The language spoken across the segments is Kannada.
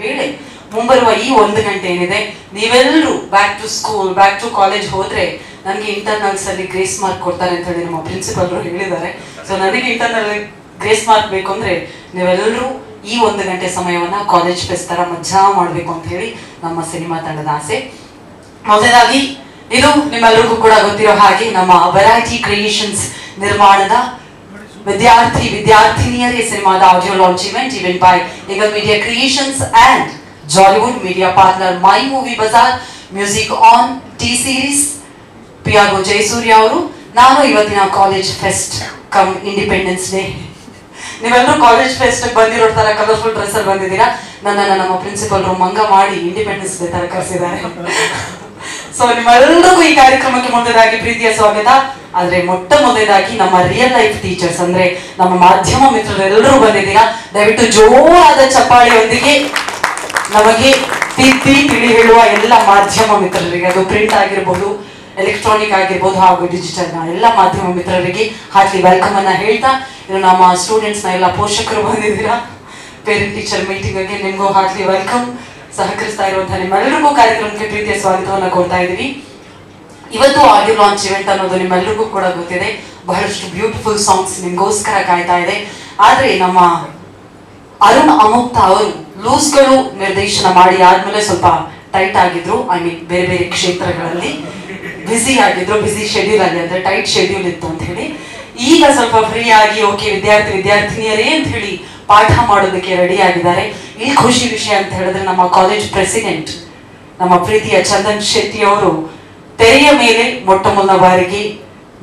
ವೇಳೆ ಮುಂಬರುವ ಈ 1 ಗಂಟೆ ಏನಿದೆ, ನೀವೆಲ್ಲರೂ back to school, back to college ಹೋದ್ರೆ ನನಗೆ ಇಂಟರ್ನಲ್ಸ್ ಅಲ್ಲಿ ಗ್ರೇಸ್ ಮಾರ್ಕ್ ಕೊಡ್ತಾರೆ ಅಂತ ಹೇಳಿ ನಮ್ಮ ಪ್ರಿನ್ಸಿಪಲ್ರು ಹೇಳಿದ್ದಾರೆ. ಸೊ ನನಗೆ ಇಂಟರ್ನಲ್ ಗ್ರೇಸ್ ಮಾರ್ಕ್ ಬೇಕು ಅಂದ್ರೆ ನೀವೆಲ್ಲರೂ ಈ 1 ಗಂಟೆ ಸಮಯವನ್ನ ಕಾಲೇಜ್ ಫೆಸ್ಟ್ ತರ ಮಜಾ ಮಾಡಬೇಕು ಅಂತ ಹೇಳಿ ನಮ್ಮ ಸಿನಿಮಾ ತಂಡದ ಆಸೆ. ಮೊದಲಾಗಿ ಇದು ನಿಮ್ಮೆಲ್ಲರಿಗೂ ಕೂಡ ಗೊತ್ತಿರೋ ಹಾಗೆ ನಮ್ಮ ವೆರೈಟಿ ಕ್ರಿಯೇಷನ್ಸ್ ನಿರ್ಮಾಣದ ವಿದ್ಯಾರ್ಥಿನಿಯರೇ ಸಿನಿಮಾದ audio launch event by Eagle Media Creations and Jollywood Media partner My Movie Bazaar, music on, T Series, PRO Jayasurya ಅವರು. ನಾನು ಇವತ್ತಿನ college fest cum Independence Day, ನೀವೆಲ್ಲರೂ ಕಾಲೇಜ್ ಫೆಸ್ಟ್ ಬಂದಿರೋ ತರ ಕಲರ್ಫುಲ್ ಡ್ರೆಸ್ ಅಲ್ಲಿ ಬಂದಿದ್ದೀರಾ. ನನ್ನನ್ನು ನಮ್ಮ ಪ್ರಿನ್ಸಿಪಲ್ ಮಂಗ ಮಾಡಿ ಇಂಡಿಪೆಂಡೆನ್ಸ್ ಡೇ ತರ ಕರೆಸಿದ್ದಾರೆ. ಸೊ ನಿಮ್ಮೆಲ್ಲರಿಗೂ ಈ ಕಾರ್ಯಕ್ರಮಕ್ಕೆ ಮೊದಲಾಗಿ ಪ್ರೀತಿಯ ಸ್ವಾಗತ. ಆದ್ರೆ ಮೊದಲಾಗಿ ನಮ್ಮ ರಿಯಲ್ ಲೈಫ್ ಟೀಚರ್ಸ್ ಅಂದ್ರೆ ನಮ್ಮ ಮಾಧ್ಯಮ ಮಿತ್ರರೆಲ್ಲರೂ ಬಂದಿದ್ದೀರಾ. ದಯವಿಟ್ಟು ಜೋರಾದ ಚಪ್ಪಾಳೆಯೊಂದಿಗೆ ನಮಗೆ ತಿಳಿ ಹೇಳುವ ಎಲ್ಲ ಮಾಧ್ಯಮ ಮಿತ್ರರಿಗೆ, ಅದು ಪ್ರಿಂಟ್ ಆಗಿರ್ಬೋದು, ಎಲೆಕ್ಟ್ರಾನಿಕ್ ಆಗಿರ್ಬೋದು ಹಾಗೂ ಡಿಜಿಟಲ್ ನ ಎಲ್ಲ ಮಾಧ್ಯಮ ಮಿತ್ರರಿಗೆ ಹಾರ್ಟ್ಲಿ ವೆಲ್ಕಮ್ ಅನ್ನ ಹೇಳ್ತಾ, ಇನ್ನು ನಮ್ಮ ಸ್ಟೂಡೆಂಟ್ಸ್ ನ ಎಲ್ಲ ಪೋಷಕರು ಬಂದಿದ್ದೀರಾ ಪೇರೆಂಟ್ ಟೀಚರ್ ಮೀಟಿಂಗ್ ಗೆ, ನಿಮ್ಗೂ ಹಾರ್ಟ್ಲಿ ವೆಲ್ಕಮ್. ಸಹಕರಿಸ್ತಾ ಇರುವಂತಹ ನಿಮ್ಮೆಲ್ಲರಿಗೂ ಕಾರ್ಯಕ್ರಮಕ್ಕೆ ಪ್ರೀತಿಯ ಸ್ವಾಗತವನ್ನ ಕೊಡ್ತಾ ಇದೀವಿ. ಇವತ್ತು ಆಡಿಯೋ ಲಾಂಚ್ ಇವೆಂಟ್ ಅನ್ನೋದು ನಿಮ್ಮೆಲ್ಲರಿಗೂ ಕೂಡ ಗೊತ್ತಿದೆ. ಬಹಳಷ್ಟು ಬ್ಯೂಟಿಫುಲ್ ಸಾಂಗ್ಸ್ ನಿಮ್ಗೋಸ್ಕರ ಕಾಯ್ತಾ ಇದೆ. ಆದ್ರೆ ನಮ್ಮ ಅರುಣ್ ಅಮುಕ್ತ ಅವರು ಲೂಸ್ಗಳು ನಿರ್ದೇಶನ ಮಾಡಿ ಆದ್ಮೇಲೆ ಸ್ವಲ್ಪ ಟೈಟ್ ಆಗಿದ್ರು. ಐ ಮೀನ್ ಬೇರೆ ಬೇರೆ ಕ್ಷೇತ್ರಗಳಲ್ಲಿ ಬ್ಯುಸಿ ಆಗಿದ್ರು, ಬ್ಯುಸಿ ಶೆಡ್ಯೂಲ್ ಆಗಿ, ಅಂದ್ರೆ ಟೈಟ್ ಶೆಡ್ಯೂಲ್ ಇತ್ತು ಅಂತ ಹೇಳಿ. ಈಗ ಸ್ವಲ್ಪ ಫ್ರೀ ಆಗಿ ಓಕೆ ವಿದ್ಯಾರ್ಥಿನಿಯರೇ ಅಂತ ಹೇಳಿ ಪಾಠ ಮಾಡೋದಕ್ಕೆ ರೆಡಿ ಆಗಿದ್ದಾರೆ. ಈ ಖುಷಿ ವಿಷಯ ಅಂತ ಹೇಳಿದ್ರೆ ನಮ್ಮ ಕಾಲೇಜ್ ಪ್ರೆಸಿಡೆಂಟ್ ನಮ್ಮ ಪ್ರೀತಿಯ ಚಂದನ್ ಶೆಟ್ಟಿ ಅವರು ತೆರೆಯ ಮೇಲೆ ಮೊಟ್ಟ ಬಾರಿಗೆ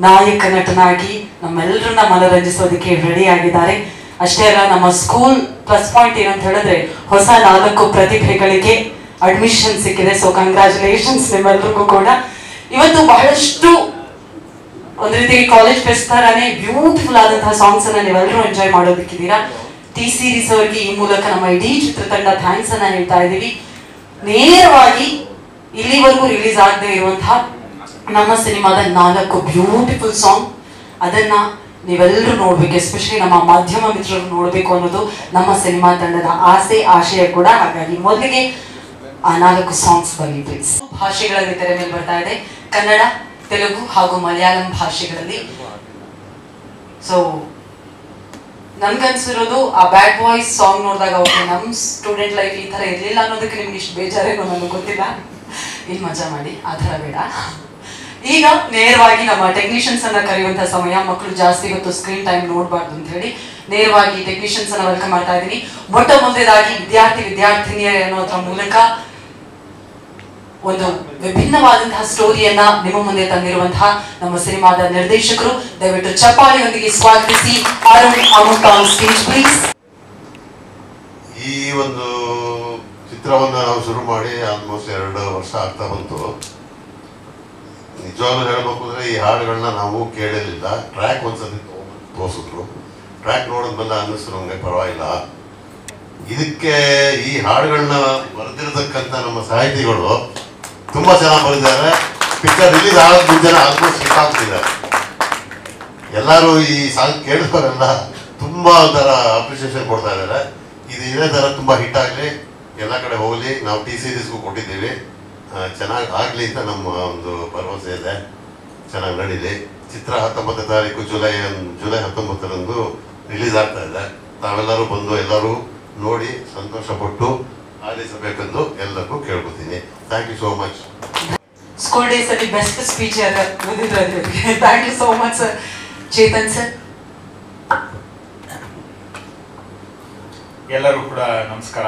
ನಾಯಕ ನಟನಾಗಿ ನಮ್ಮೆಲ್ಲರನ್ನ ಮನರಂಜಿಸೋದಕ್ಕೆ ರೆಡಿ ಆಗಿದ್ದಾರೆ. ಅಷ್ಟೇ ಅಲ್ಲ, ನಮ್ಮ ಸ್ಕೂಲ್ ಪ್ಲಸ್ ಪಾಯಿಂಟ್ ಏನಂತ ಹೇಳಿದ್ರೆ ಹೊಸ 4 ಪ್ರತಿಭೆಗಳಿಗೆ ಅಡ್ಮಿಷನ್ ಸಿಕ್ಕಿದೆ. ಸೊ ಕಂಗ್ರಾಚುಲೇಷನ್ಸ್ ನಿಮ್ಮೆಲ್ಲರಿಗೂ ಕೂಡ. ಇವತ್ತು ಬಹಳಷ್ಟು ಒಂದ್ ರೀತಿ ಕಾಲೇಜ್ ಫೆಸ್ಟ್ ತರಾನೇ ಬ್ಯೂಟಿಫುಲ್ ಆದಂತಹ ಸಾಂಗ್ಸ್ ಅನ್ನ ನೀವೆಲ್ಲರೂ ಎಂಜಾಯ್ ಮಾಡೋದಕ್ಕಿದ್ದೀರಾ. ಟಿ ಸೀರೀಸ್ ಅವರಿಗೆ ಈ ಮೂಲಕ ನಮ್ಮ ಇಡೀ ಚಿತ್ರತಂಡ ಥ್ಯಾಂಕ್ಸ್ ಅನ್ನ ಹೇಳ್ತಾ ಇದೀವಿ. ನೇರವಾಗಿ ಇಲ್ಲಿವರೆಗೂ ರಿಲೀಸ್ ಆಗದೆ ಇರುವಂತಹ ನಮ್ಮ ಸಿನಿಮಾದ 4 ಬ್ಯೂಟಿಫುಲ್ ಸಾಂಗ್, ಅದನ್ನ ನೀವೆಲ್ಲರೂ ನೋಡ್ಬೇಕು, ಎಸ್ಪೆಷಲಿ ನಮ್ಮ ಮಾಧ್ಯಮ ಮಿತ್ರರು ನೋಡ್ಬೇಕು ಅನ್ನೋದು ನಮ್ಮ ಸಿನಿಮಾ ತಂಡದ ಆಶಯ ಕೂಡ. ಹಾಗಾಗಿ ಮೊದಲಿಗೆ ಆ 4 ಸಾಂಗ್ಸ್ ಬನ್ನಿ ಪ್ಲೀಸ್. ಭಾಷೆಗಳಲ್ಲಿ ತೆರೆ ಮೇಲೆ ಬರ್ತಾ ಇದೆ, ಕನ್ನಡ, ತೆಲುಗು ಹಾಗೂ ಮಲಯಾಳಂ ಭಾಷೆಗಳಲ್ಲಿ. ಸೊ ನನ್ಗನ್ಸಿರೋದು ಆ ಬ್ಯಾಡ್ ಬಾಯ್ಸ್ ಸಾಂಗ್ ನೋಡಿದಾಗ ಓಕೆ ನಮ್ ಸ್ಟೂಡೆಂಟ್ ಲೈಫ್ ಈ ತರ ಇರ್ಲಿಲ್ಲ ಅನ್ನೋದಕ್ಕೆ ನಿಮ್ಗೆ ಇಷ್ಟು ಬೇಜಾರೇನೋ ನನಗೆ ಗೊತ್ತಿಲ್ಲ, ಇಲ್ಲಿ ಮಜಾ ಮಾಡಿ, ಆ ಥರ ಬೇಡ. ಈಗ ನೇರವಾಗಿ ನಮ್ಮ ಟೆಕ್ನಿಷಿಯನ್ಸ್ ಅನ್ನ ಕರೆಯುವಂತಹ ಸಮಯ. ಮಕ್ಕಳು ಜಾಸ್ತಿ ಹೊತ್ತು ಸ್ಕ್ರೀನ್ ಟೈಮ್ ನೋಡಬಾರ್ದು ಅಂತ ಹೇಳಿ ನೇರವಾಗಿ ಟೆಕ್ನಿಷಿಯನ್ಸ್ ಅನ್ನ ವೆಲ್ಕಮ್ ಮಾಡ್ತಾ ಇದ್ದೀನಿ. ಮೊದಲಾಗಿ ವಿದ್ಯಾರ್ಥಿನಿಯರ ಅನ್ನೋದ್ರ ಮೂಲಕ ಒಂದು ವಿಭಿನ್ನವಾದಂತಹ ಸ್ಟೋರಿಯನ್ನ ನಿಮ್ಮ ಮುಂದೆ ತಂದಿರುವಂತಹ ನಮ್ಮ ಸಿನಿಮಾದ ನಿರ್ದೇಶಕರು, ದಯವಿಟ್ಟು ಚಪ್ಪಾಳೆಯೊಂದಿಗೆ ಸ್ವಾಗತಿಸಿ ಅರುಣ್ ಅಮುಕ್ತ ಆನ್ ಸ್ಟೇಜ್ ಪ್ಲೀಸ್. ಈ ಒಂದು ಚಿತ್ರವನ್ನ ನಾವು ಶುರು ಮಾಡಿ ಆಲ್ಮೋಸ್ಟ್ 2 ವರ್ಷ ಆಗ್ತಾ ಬಂತು. ನಿಜವಾಗ್ಲೂ ಹೇಳಬೇಕು ಅಂದ್ರೆ ಈ ಹಾಡುಗಳನ್ನ ನಾವು ಕೇಳಿರಲಿಲ್ಲ. ಟ್ರ್ಯಾಕ್ ಒಂದ್ಸತಿ ತೋರಿಸಿದ್ರು, ಟ್ರ್ಯಾಕ್ ನೋಡಿದ್ಮೇಲೆ ಅನ್ನಿಸ್ತು ನಮಗೆ ಪರವಾಗಿಲ್ಲ. ಇದಕ್ಕೆ ಈ ಹಾಡುಗಳನ್ನ ಬರೆದಿರತಕ್ಕಂಥ ನಮ್ಮ ಸಾಹಿತಿಗಳು ತುಂಬಾ ಚೆನ್ನಾಗಿ ಬರೆದಿದ್ದಾರೆ. ಪಿಕ್ಚರ್ ರಿಲೀಸ್ ಆಗೋದ್ ಮುಂಚೆ ಆಲ್ಮೋಸ್ಟ್ ಹಿಟ್ ಆಗ್ತಿದ್ದಾರೆ. ಎಲ್ಲರೂ ಈ ಸಾಂಗ್ ಕೇಳಿದವರೆಲ್ಲ ತುಂಬಾ ಒಂಥರ ಅಪ್ರಿಸಿಯೇಷನ್ ಕೊಡ್ತಾ ಇದ್ದಾರೆ. ಇದು ಇದೇ ತರ ತುಂಬಾ ಹಿಟ್ ಆಗಲಿ, ಎಲ್ಲ ಕಡೆ ಹೋಗ್ಲಿ. ನಾವು ಟಿ ಸೀರೀಸ್ಗೂ ಕೊಟ್ಟಿದ್ದೀವಿ, ಚೆನ್ನಾಗಿ ಆಗಲಿ ಅಂತ ನಮ್ಮ ಒಂದು ಭರವಸೆ ಇದೆ. ಚೆನ್ನಾಗಿ ನಡೀಲಿ. ಚಿತ್ರ 19ನೇ ತಾರೀಕು ಜುಲೈ 19ರಂದು ರಿಲೀಸ್ ಆಗ್ತಾ ಇದೆ. ತಾವೆಲ್ಲರೂ ಬಂದು ಎಲ್ಲರೂ ನೋಡಿ ಸಂತೋಷಪಟ್ಟು ಆಲಿಸಬೇಕೆಂದು ಎಲ್ಲರಿಗೂ ಕೇಳ್ಕೊತೀನಿ. Thank you so much. School days ಅಲ್ಲಿ best speech thank you so much sir. Chetan sir. ಎಲ್ಲರೂ ಕೂಡ ನಮಸ್ಕಾರ.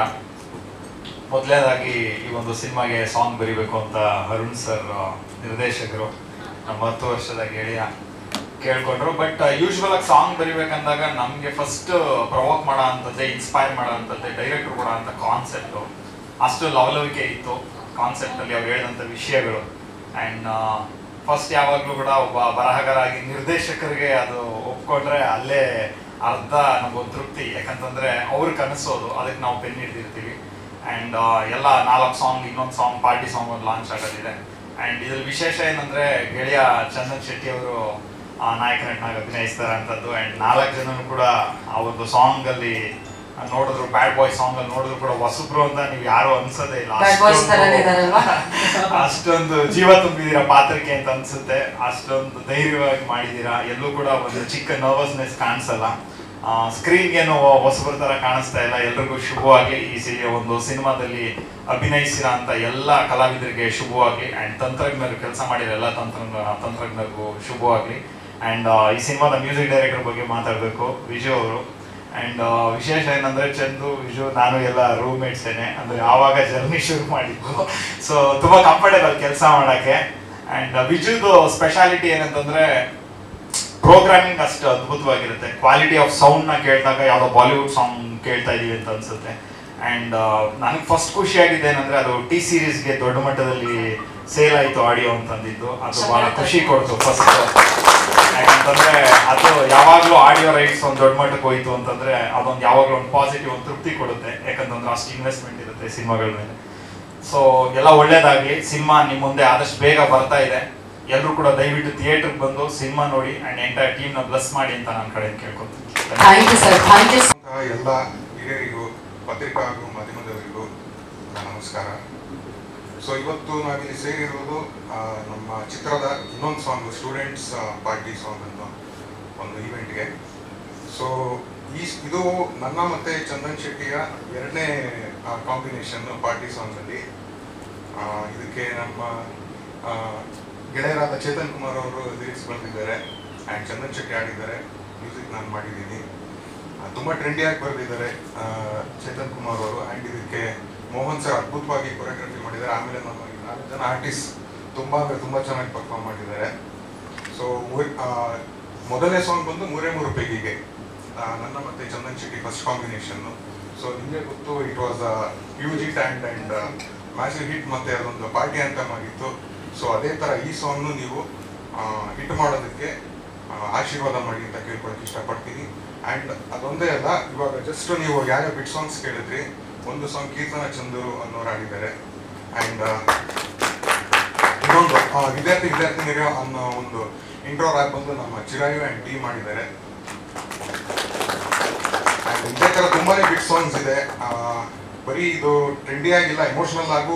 ಮೊದಲನೇದಾಗಿ ಈ ಒಂದು ಸಿನಿಮಾಗೆ ಸಾಂಗ್ ಬರೀಬೇಕು ಅಂತ ಅರುಣ್ ಸರ್ ನಿರ್ದೇಶಕರು ನಮ್ಮ 10 ವರ್ಷದ ಗೆಳೆಯ ಕೇಳ್ಕೊಂಡ್ರು. ಬಟ್ ಯೂಶ್ವಲ್ ಆಗಿ ಸಾಂಗ್ ಬರಿಬೇಕಂದಾಗ ನಮಗೆ ಫಸ್ಟ್ ಪ್ರವೋಕ್ ಮಾಡೋ ಅಂಥದ್ದೇ, ಇನ್ಸ್ಪೈರ್ ಮಾಡೋ ಅಂಥದ್ದೇ ಡೈರೆಕ್ಟರ್ ಕೊಡೋ ಅಂಥ ಕಾನ್ಸೆಪ್ಟು. ಅಷ್ಟು ಲವಲವಿಕೆ ಇತ್ತು ಕಾನ್ಸೆಪ್ಟಲ್ಲಿ ಅವ್ರು ಹೇಳಿದಂಥ ವಿಷಯಗಳು. ಆ್ಯಂಡ್ ಫಸ್ಟ್ ಯಾವಾಗಲೂ ಕೂಡ ಒಬ್ಬ ಬರಹಗಾರಾಗಿ ನಿರ್ದೇಶಕರಿಗೆ ಅದು ಒಪ್ಕೊಂಡ್ರೆ ಅಲ್ಲೇ ಅರ್ಧ ನಮಗೊಂದು ತೃಪ್ತಿ. ಯಾಕಂತಂದರೆ ಅವ್ರಿಗೆ ಕನಸೋದು, ಅದಕ್ಕೆ ನಾವು ಪೆನ್ ಹಿಡಿದಿರ್ತೀವಿ. ಆ್ಯಂಡ್ ಎಲ್ಲ 4 ಸಾಂಗ್, ಇನ್ನೊಂದು ಸಾಂಗ್ ಪಾರ್ಟಿ ಸಾಂಗ್ ಒಂದು ಲಾಂಚ್ ಆಗೋದಿದೆ. ಆ್ಯಂಡ್ ಇದ್ರಲ್ಲಿ ವಿಶೇಷ ಏನಂದರೆ ಗೆಳೆಯ ಚಂದನ್ ಶೆಟ್ಟಿ ಅವರು ನಾಯಕ ನಟನಾಗಿ ಅಭಿನಯಿಸ್ತಾರೆ ಅಂಥದ್ದು. ಆ್ಯಂಡ್ 4 ಜನನು ಕೂಡ ಆ ಒಂದು ಸಾಂಗಲ್ಲಿ ನೋಡಿದ್ರು ಬ್ಯಾಡ್ ಬಾಯ್ ಸಾಂಗ್ ಅಲ್ಲಿ ನೋಡಿದ್ರು ಕೂಡ ಹೊಸಬ್ರು ಅಂತ ನೀವು ಯಾರು ಅನ್ಸೋದೇ ಇಲ್ಲ. ಅಷ್ಟೊಂದು ಜೀವ ತುಂಬಿದೀರಾ ಪಾತ್ರಕ್ಕೆ ಅಂತ ಅನ್ಸುತ್ತೆ. ಅಷ್ಟೊಂದು ಧೈರ್ಯವಾಗಿ ಮಾಡಿದೀರಾ. ಎಲ್ಲೂ ಕೂಡ ಒಂದು ಚಿಕ್ಕ ನರ್ವಸ್ನೆಸ್ ಕಾಣಿಸಲ್ಲ. ಸ್ಕ್ರೀನ್ಗೇನು ಹೊಸಬ್ರ ತರ ಕಾಣಿಸ್ತಾ ಇಲ್ಲ. ಎಲ್ರಿಗೂ ಶುಭವಾಗಿ ಈ ಒಂದು ಸಿನಿಮಾದಲ್ಲಿ ಅಭಿನಯಿಸಿರ ಅಂತ ಎಲ್ಲ ಕಲಾವಿದರಿಗೆ ಶುಭವಾಗ್ಲಿ. ಅಂಡ್ ತಂತ್ರಜ್ಞರು ಕೆಲಸ ಮಾಡಿರೋ ಎಲ್ಲ ತಂತ್ರಜ್ಞರಿಗೂ ಶುಭವಾಗ್ಲಿ. ಅಂಡ್ ಈ ಸಿನಿಮಾದ ಮ್ಯೂಸಿಕ್ ಡೈರೆಕ್ಟರ್ ಬಗ್ಗೆ ಮಾತಾಡಬೇಕು, ವಿಜು ಅವರು. ಅಂಡ್ ವಿಶೇಷ ಏನಂದ್ರೆ ಚಂದು, ವಿಜು, ನಾನು ಎಲ್ಲ ರೂಮ್ಮೇಟ್ಸೇನೆ. ಅಂದ್ರೆ ಆವಾಗ ಜರ್ನಿ ಶುರು ಮಾಡಿದ್ದು. ಸೊ ತುಂಬಾ ಕಂಫರ್ಟೇಬಲ್ ಕೆಲಸ ಮಾಡಕ್ಕೆ. ಅಂಡ್ ವಿಜುದು ಸ್ಪೆಷಾಲಿಟಿ ಏನಂತಂದ್ರೆ ಪ್ರೋಗ್ರಾಮಿಂಗ್ ಅಷ್ಟು ಅದ್ಭುತವಾಗಿರುತ್ತೆ. ಕ್ವಾಲಿಟಿ ಆಫ್ ಸೌಂಡ್ ನ ಕೇಳಿದಾಗ ಯಾವುದೋ ಬಾಲಿವುಡ್ ಸಾಂಗ್ ಕೇಳ್ತಾ ಇದೀವಿ ಅಂತ ಅನ್ಸುತ್ತೆ. ಅಂಡ್ ನನಗೆ ಫಸ್ಟ್ ಖುಷಿ ಆಗಿದೆ ಏನಂದ್ರೆ ಅದು ಟಿ ಸೀರೀಸ್ಗೆ ದೊಡ್ಡ ಮಟ್ಟದಲ್ಲಿ ಸೇಲ್ ಆಯ್ತು ಆಡಿಯೋ ಅಂತಂದಿದ್ದು. ಅದು ಬಹಳ ಖುಷಿ ಕೊಡ್ತು ಫಸ್ಟ್. ಯಾಕಂತಂದ್ರೆ ಅದು ಯಾವಾಗ್ಲೂ ಆಡಿಯೋ ರೈಟ್ಸ್ ಒಂದು ದೊಡ್ಡ ಮಟ್ಟಕ್ಕೆ ಹೋಯ್ತು ಅಂತಂದ್ರೆ ಅದೊಂದು ಯಾವಾಗ್ಲೂ ಒಂದು ಪಾಸಿಟಿವ್ ಒಂದು ತೃಪ್ತಿ ಕೊಡುತ್ತೆ. ಯಾಕಂತಂದ್ರೆ ಅಷ್ಟು ಇನ್ವೆಸ್ಟ್ಮೆಂಟ್ ಇರುತ್ತೆ ಸಿನಿಮಾಗಳ ಮೇಲೆ. ಸೊ ಎಲ್ಲ ಒಳ್ಳೇದಾಗ್ಲಿ. ಸಿನಿಮಾ ನಿಮ್ಮ ಮುಂದೆ ಆದಷ್ಟು ಬೇಗ ಬರ್ತಾ ಇದೆ. ಎಲ್ಲರೂ ಕೂಡ ದಯವಿಟ್ಟು ಥಿಯೇಟರ್ಗೆ ಬಂದು ಸಿನಿಮಾ ನೋಡಿ ಅಂಡ್ ಎಂಟೈರ್ ಟೀಮ್ ನ ಬ್ಲೆಸ್ ಮಾಡಿ ಅಂತ ನನ್ನ ಕಡೆ ಕೇಳ್ಕೊತೀನಿ. ಎಲ್ಲ ಹಿರಿಯರಿಗೂ ಪತ್ರಿಕಾ ಹಾಗೂ ಮಾಧ್ಯಮದವರಿಗೂ ನಮಸ್ಕಾರ. ಸೊ ಇವತ್ತು ನಾವಿಲ್ಲಿ ಸೇರಿರುವುದು ನಮ್ಮ ಚಿತ್ರದ ಇನ್ನೊಂದು ಸಾಂಗ್, ಸ್ಟೂಡೆಂಟ್ಸ್ ಪಾರ್ಟಿ ಸಾಂಗ್ ಅನ್ನೋ ಒಂದು ಈವೆಂಟ್ಗೆ. ಸೊ ಇದು ನನ್ನ ಮತ್ತೆ ಚಂದನ್ ಶೆಟ್ಟಿಯ ಎರಡನೇ ಕಾಂಬಿನೇಷನ್ ಪಾರ್ಟಿ ಸಾಂಗಲ್ಲಿ. ಇದಕ್ಕೆ ನಮ್ಮ ಗೆಳೆಯರಾದ ಚೇತನ್ ಕುಮಾರ್ ಅವರು ಲಿರಿಕ್ಸ್ ಬರೆದಿದ್ದಾರೆ ಆ್ಯಂಡ್ ಚಂದನ್ ಶೆಟ್ಟಿ ಆಡಿದ್ದಾರೆ. ಮ್ಯೂಸಿಕ್ ನಾನು ಮಾಡಿದ್ದೀನಿ. ತುಂಬ ಟ್ರೆಂಡಿಯಾಗಿ ಬರೆದಿದ್ದಾರೆ ಚೇತನ್ ಕುಮಾರ್ ಅವರು. ಆ್ಯಂಡ್ ಇದಕ್ಕೆ ಮೋಹನ್ ಸರ್ ಅದ್ಭುತವಾಗಿ ಕೊರಿಯೋಗ್ರಫಿ ಮಾಡಿದ್ದಾರೆ. ಆಮೇಲೆ ನಮ್ಮ 4 ಜನ ಆರ್ಟಿಸ್ಟ್ ತುಂಬ ಚೆನ್ನಾಗಿ ಪರ್ಫಾರ್ಮ್ ಮಾಡಿದ್ದಾರೆ. ಸೊ ಮೊದಲನೇ ಸಾಂಗ್ ಬಂದು 3 ಪೆಗಿಗೆ, ನನ್ನ ಮತ್ತೆ Chandan Shetty first combination. So ನಿಮಗೆ ಗೊತ್ತು, it was huge hit and massive hit, ಮತ್ತು ಅದೊಂದು ಪಾರ್ಟಿ ಆಂಥಮ್ ಆಗಿತ್ತು. ಸೊ ಅದೇ ಥರ ಈ ಸಾಂಗ್ನು ನೀವು ಹಿಟ್ ಮಾಡೋದಕ್ಕೆ ಆಶೀರ್ವಾದ ಮಾಡಿ ಅಂತ ಕೇಳ್ಕೊಳಕ್ಕೆ ಇಷ್ಟಪಡ್ತೀನಿ. ಆ್ಯಂಡ್ ಅದೊಂದೇ ಅಲ್ಲ, ಇವಾಗ ಜಸ್ಟ್ ನೀವು ಯಾವ್ಯಾವ ಬಿಟ್ ಸಾಂಗ್ಸ್ ಕೇಳಿದ್ರಿ, ಒಂದು ಸಾಂಗ್ ಕೀರ್ತನ ಚಂದ್ರು ಅನ್ನೋರು ಆಡಿದ್ದಾರೆ. ಆ್ಯಂಡ್ ಇನ್ನೊಂದು ವಿದ್ಯಾರ್ಥಿನಿಯರು ಅನ್ನೋ ಒಂದು ಇಂಟ್ರೋ ರ್ಯಾಪ್ ಬಂದು ನಮ್ಮ ಚಿರಾಯು ಆ್ಯಂಡ್ ಟೀಮ್ ಮಾಡಿದ್ದಾರೆ. ಆ್ಯಂಡ್ ಇದೇ ಥರ ತುಂಬಾ ಬಿಟ್ ಸಾಂಗ್ಸ್ ಇದೆ. ಬರೀ ಇದು ಟ್ರೆಂಡಿ ಆಗಿಲ್ಲ, ಎಮೋಷನಲ್ ಆಗು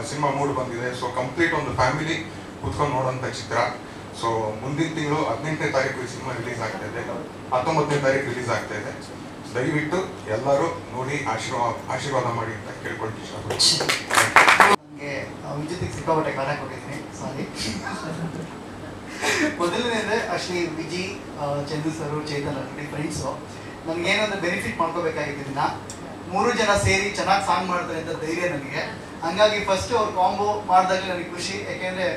ಸಿನಿಮಾ ಮೂಡ್ ಬಂದಿದೆ. ಸೊ ಕಂಪ್ಲೀಟ್ ಒಂದು ಫ್ಯಾಮಿಲಿ ಕೂತ್ಕೊಂಡು ನೋಡೋಂಥ ಚಿತ್ರ. ಸೊ ಮುಂದಿನ ತಿಂಗಳು 18ನೇ ತಾರೀಕು ಈ ಸಿನಿಮಾ ರಿಲೀಸ್ ಆಗ್ತಾ ಇದೆ, 19ನೇ ತಾರೀಕು ರಿಲೀಸ್ ಆಗ್ತಾ ಇದೆ. ದಯವಿಟ್ಟು ಎಲ್ಲರೂ ನೋಡಿ ಆಶೀರ್ವಾದ ಮಾಡಿ ಅಂತ ಕೇಳ್ಕೊಳ್ತೀನಿ ಇಷ್ಟಪಡ್ತೀನಿ. ನನಗೆ ವಿದ್ಯುತ್ತಿಗೆ ಸಿಕ್ಕಾಪಟ್ಟೆ ಕಾಲ ಕೊಟ್ಟಿದ್ದೀನಿ, ಸಾರಿ. ಮೊದಲನೇದೇ ಆಕ್ಚುಲಿ ವಿಜಿ, ಚಂದು ಸರು, ಚೇತನ್ ಅಲ್ರಿ ಫ್ರೆಂಡ್ಸು. ನನಗೇನಂದ್ರೆ ಬೆನಿಫಿಟ್ ಮಾಡ್ಕೋಬೇಕಾಗಿದ್ದಿನ 3 ಜನ ಸೇರಿ ಚೆನ್ನಾಗಿ ಸಾಂಗ್ ಮಾಡ್ತಾರೆ ಅಂತ ಧೈರ್ಯ ನನಗೆ. ಹಂಗಾಗಿ ಫಸ್ಟ್ ಅವ್ರು ಕಾಂಬೋ ಮಾಡಿದಾಗಲೇ ನನಗೆ ಖುಷಿ. ಯಾಕೆಂದರೆ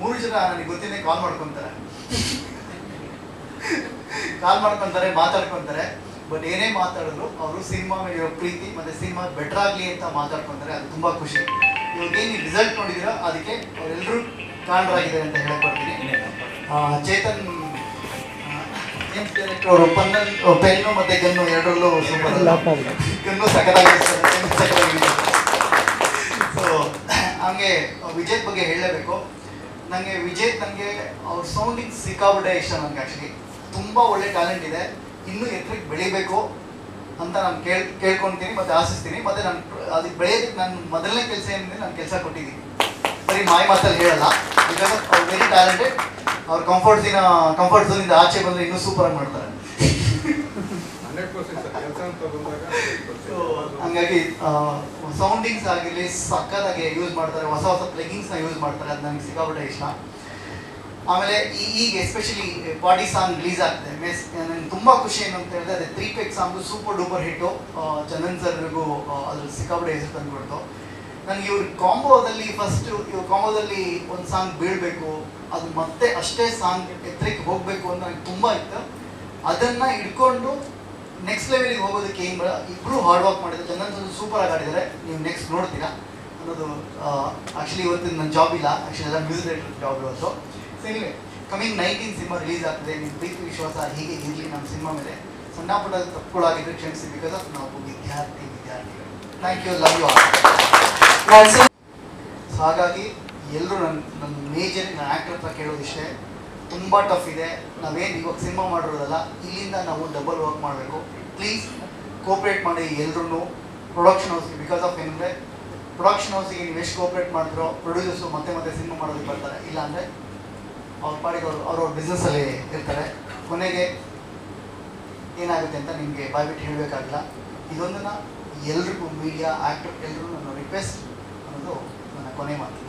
3 ಜನ ನನಗೆ ಗೊತ್ತಿದೆ ಕಾಲ್ ಮಾಡ್ಕೊತಾರೆ, ಮಾತಾಡ್ಕೊತಾರೆ. ಬಟ್ ಏನೇ ಮಾತಾಡಿದ್ರು ಅವರು ಸಿನಿಮಾ ಮೇಲೆ ಇರೋ ಪ್ರೀತಿ ಮತ್ತು ಸಿನಿಮಾ ಬೆಟರ್ ಆಗಲಿ ಅಂತ ಮಾತಾಡ್ಕೊತಾರೆ. ಅದು ತುಂಬ ಖುಷಿ. ಇವಾಗ ಏನು ರಿಸಲ್ಟ್ ನೋಡಿದಿರೋ ಅದಕ್ಕೆ ಅವರೆಲ್ಲರೂ ಕಾರಣರಾಗಿದ್ದಾರೆ ಅಂತ ಹೇಳಕ್ ಬರ್ತೀನಿ. ಚೇತನ್ ಡೈರೆಕ್ಟರ್ ಅವರು ಪೆನ್ನು ಮತ್ತು ಗನ್ನು ಎರಡರಲ್ಲೂ ಸೂಪರ್. ಗನ್ನು ಸಖತ್ತಾಗಿದೆ. ಸೊ ಹಂಗೆ ವಿಜಯ್ ಬಗ್ಗೆ ಹೇಳಲೇಬೇಕು. ವಿಜಯ್ ನನಗೆ ಅವ್ರ ಸೌಂಡಿಂಗ್ ಸಿಕ್ಕಾಬಿಟ್ಟೆ ಇಷ್ಟ. ನನಗೆ ಆ್ಯಕ್ಚುಲಿ ತುಂಬ ಒಳ್ಳೆ ಟ್ಯಾಲೆಂಟ್ ಇದೆ. ಇನ್ನೂ ಎತ್ತರಕ್ಕೆ ಬೆಳಿಬೇಕು ಅಂತ ನಾನು ಕೇಳ್ಕೊತೀನಿ ಮತ್ತು ಆಶಿಸ್ತೀನಿ. ಮತ್ತು ನಾನು ಅದಕ್ಕೆ ಬೆಳೆಯೋದಕ್ಕೆ ನನ್ನ ಮೊದಲನೇ ಕೆಲಸ ಏನಿದೆ, ನಾನು ಕೆಲಸ ಕೊಟ್ಟಿದ್ದೀನಿ. ಬರೀ ಮಾತಲ್ಲಿ ಹೇಳಲ್ಲ. ಬಿಕಾಸ್ ಅವ್ರು ವೆರಿ ಟ್ಯಾಲೆಂಟೆಡ್. ಅವ್ರ ಕಂಫರ್ಟ್ ಝೋನಿಂದ ಆಚೆ ಬಂದರೆ ಇನ್ನೂ ಸೂಪರಾಗಿ ಮಾಡ್ತಾರೆ. ಸೊ ಹಂಗಾಗಿ ಸೌಂಡಿಂಗ್ಸ್ ಆಗಿರಲಿ ಸಕ್ಕತ್ತಾಗಿ ಯೂಸ್ ಮಾಡ್ತಾರೆ. ಹೊಸ ಪ್ಲಗಿಂಗ್ಸ್ನ ಯೂಸ್ ಮಾಡ್ತಾರೆ. ಅದು ನನಗೆ ಸಿಕ್ಕಾಬಿಟ್ಟೆ ಇಷ್ಟ. ಆಮೇಲೆ ಈಗ ಎಸ್ಪೆಷಲಿ ಪಾರ್ಟಿ ಸಾಂಗ್ ರಿಲೀಸ್ ಆಗ್ತದೆ. ನನಗೆ ತುಂಬ ಖುಷಿ ಏನು ಅಂತ ಹೇಳಿದ್ರೆ, ಅದೇ 3 ಪೆಗ್ ಸಾಂಗು ಸೂಪರ್ ಡೂಪರ್ ಹಿಟ್ಟು. ಚಂದನ್ ಸರ್ಗೂ ಅದ್ರ ಸಿಕ್ಕಾಬಿಟ್ಟೆ ಹೆಸರು ತಂದುಕೊಡ್ತು. ನನಗೆ ಇವ್ರ ಕಾಂಬೋದಲ್ಲಿ ಕಾಂಬೋದಲ್ಲಿ ಒಂದು ಸಾಂಗ್ ಬೀಳಬೇಕು, ಅದು ಮತ್ತೆ ಅಷ್ಟೇ ಸಾಂಗ್ ಎತ್ತರಕ್ಕೆ ಹೋಗಬೇಕು ಅಂತ ನನಗೆ ತುಂಬ ಇತ್ತು. ಅದನ್ನು ಇಟ್ಕೊಂಡು ನೆಕ್ಸ್ಟ್ ಲೆವೆಲಿಗೆ ಹೋಗೋದಕ್ಕೆ ಏನು ಬೇಡ, ಇಬ್ಬರು ಹಾರ್ಡ್ ವರ್ಕ್ ಮಾಡಿದ್ದಾರೆ. ಚಂದನ್ ಸರ್ ಸೂಪರಾಗಿ ಆಡಿದ್ದಾರೆ. ನೀವು ನೆಕ್ಸ್ಟ್ ನೋಡ್ತೀರಾ ಅನ್ನೋದು. ಆ್ಯಕ್ಚುಲಿ ಇವತ್ತು ನನ್ನ ಜಾಬ್ ಇಲ್ಲ, ಆ್ಯಕ್ಚುಲಿ ಎಲ್ಲ ಮ್ಯೂಸಿಕ್ ಡೈರೆಕ್ಟರ್ ಜಾಬ್ ಇವತ್ತು. ಸೊ ಇಲ್ಲಿವೆ ಕಮಿಂಗ್ 19 ಸಿನಿಮಾ ರಿಲೀಸ್ ಆಗ್ತದೆ. ನಿಮ್ಮ ಪ್ರೀತಿ ವಿಶ್ವಾಸ ಹೀಗೆ ಇರಲಿ ನಮ್ಮ ಸಿನಿಮಾ ಮೇಲೆ. ಸಣ್ಣ ಪುಟ್ಟ ತಪ್ಪುಗಳಾಗಿದ್ದರೆ ಕ್ಷಮಿಸಿ. ಬಿಕಾಸ್ ಆಫ್ ನಾವು ವಿದ್ಯಾರ್ಥಿಗಳು. Thank you, love you all. So ಹಾಗಾಗಿ ಎಲ್ಲರೂ ನನ್ನ ಮೇಜರ್ ನನ್ನ ಆ್ಯಕ್ಟರ್ ಹತ್ರ ಕೇಳೋದಿಷ್ಟೇ, ತುಂಬ ಟಫ್ ಇದೆ. ನಾವೇನು ಇವಾಗ ಸಿನಿಮಾ ಮಾಡಿರೋದಲ್ಲ, ಇಲ್ಲಿಂದ ನಾವು ಡಬಲ್ ವರ್ಕ್ ಮಾಡಬೇಕು. ಪ್ಲೀಸ್ ಕೋಪ್ರೇಟ್ ಮಾಡಿ ಎಲ್ಲರೂ ಪ್ರೊಡಕ್ಷನ್ ಹೌಸ್ಗೆ, ಬಿಕಾಸ್ ಆಫ್ ಏನಂದರೆ ಪ್ರೊಡಕ್ಷನ್ ಹೌಸಿಗೆ ನೀವು ಎಷ್ಟು ಕೋಪ್ರೇಟ್ ಮಾಡಿದ್ರೋ ಪ್ರೊಡ್ಯೂಸರ್ಸು ಮತ್ತೆ ಮತ್ತೆ ಸಿನಿಮಾ ಮಾಡೋದಕ್ಕೆ ಬರ್ತಾರೆ, ಇಲ್ಲಾಂದರೆ ಅವ್ರ ಪಾಡಿಗೆ ಅವ್ರವ್ರ ಬಿಸ್ನೆಸ್ಸಲ್ಲಿ ಇರ್ತಾರೆ. ಕೊನೆಗೆ ಏನಾಗುತ್ತೆ ಅಂತ ನಿಮಗೆ ಬಾಯ್ಬಿಟ್ಟು ಹೇಳಬೇಕಾಗಿಲ್ಲ. ಇದೊಂದನ್ನು ಎಲ್ರಿಗೂ ಮೀಡಿಯಾ ಆ್ಯಕ್ಟರ್ ಎಲ್ಲರೂ ನನ್ನ ರಿಕ್ವೆಸ್ಟ್ ಅನ್ನೋದು ನನ್ನ ಕೊನೆ ಮಾತು.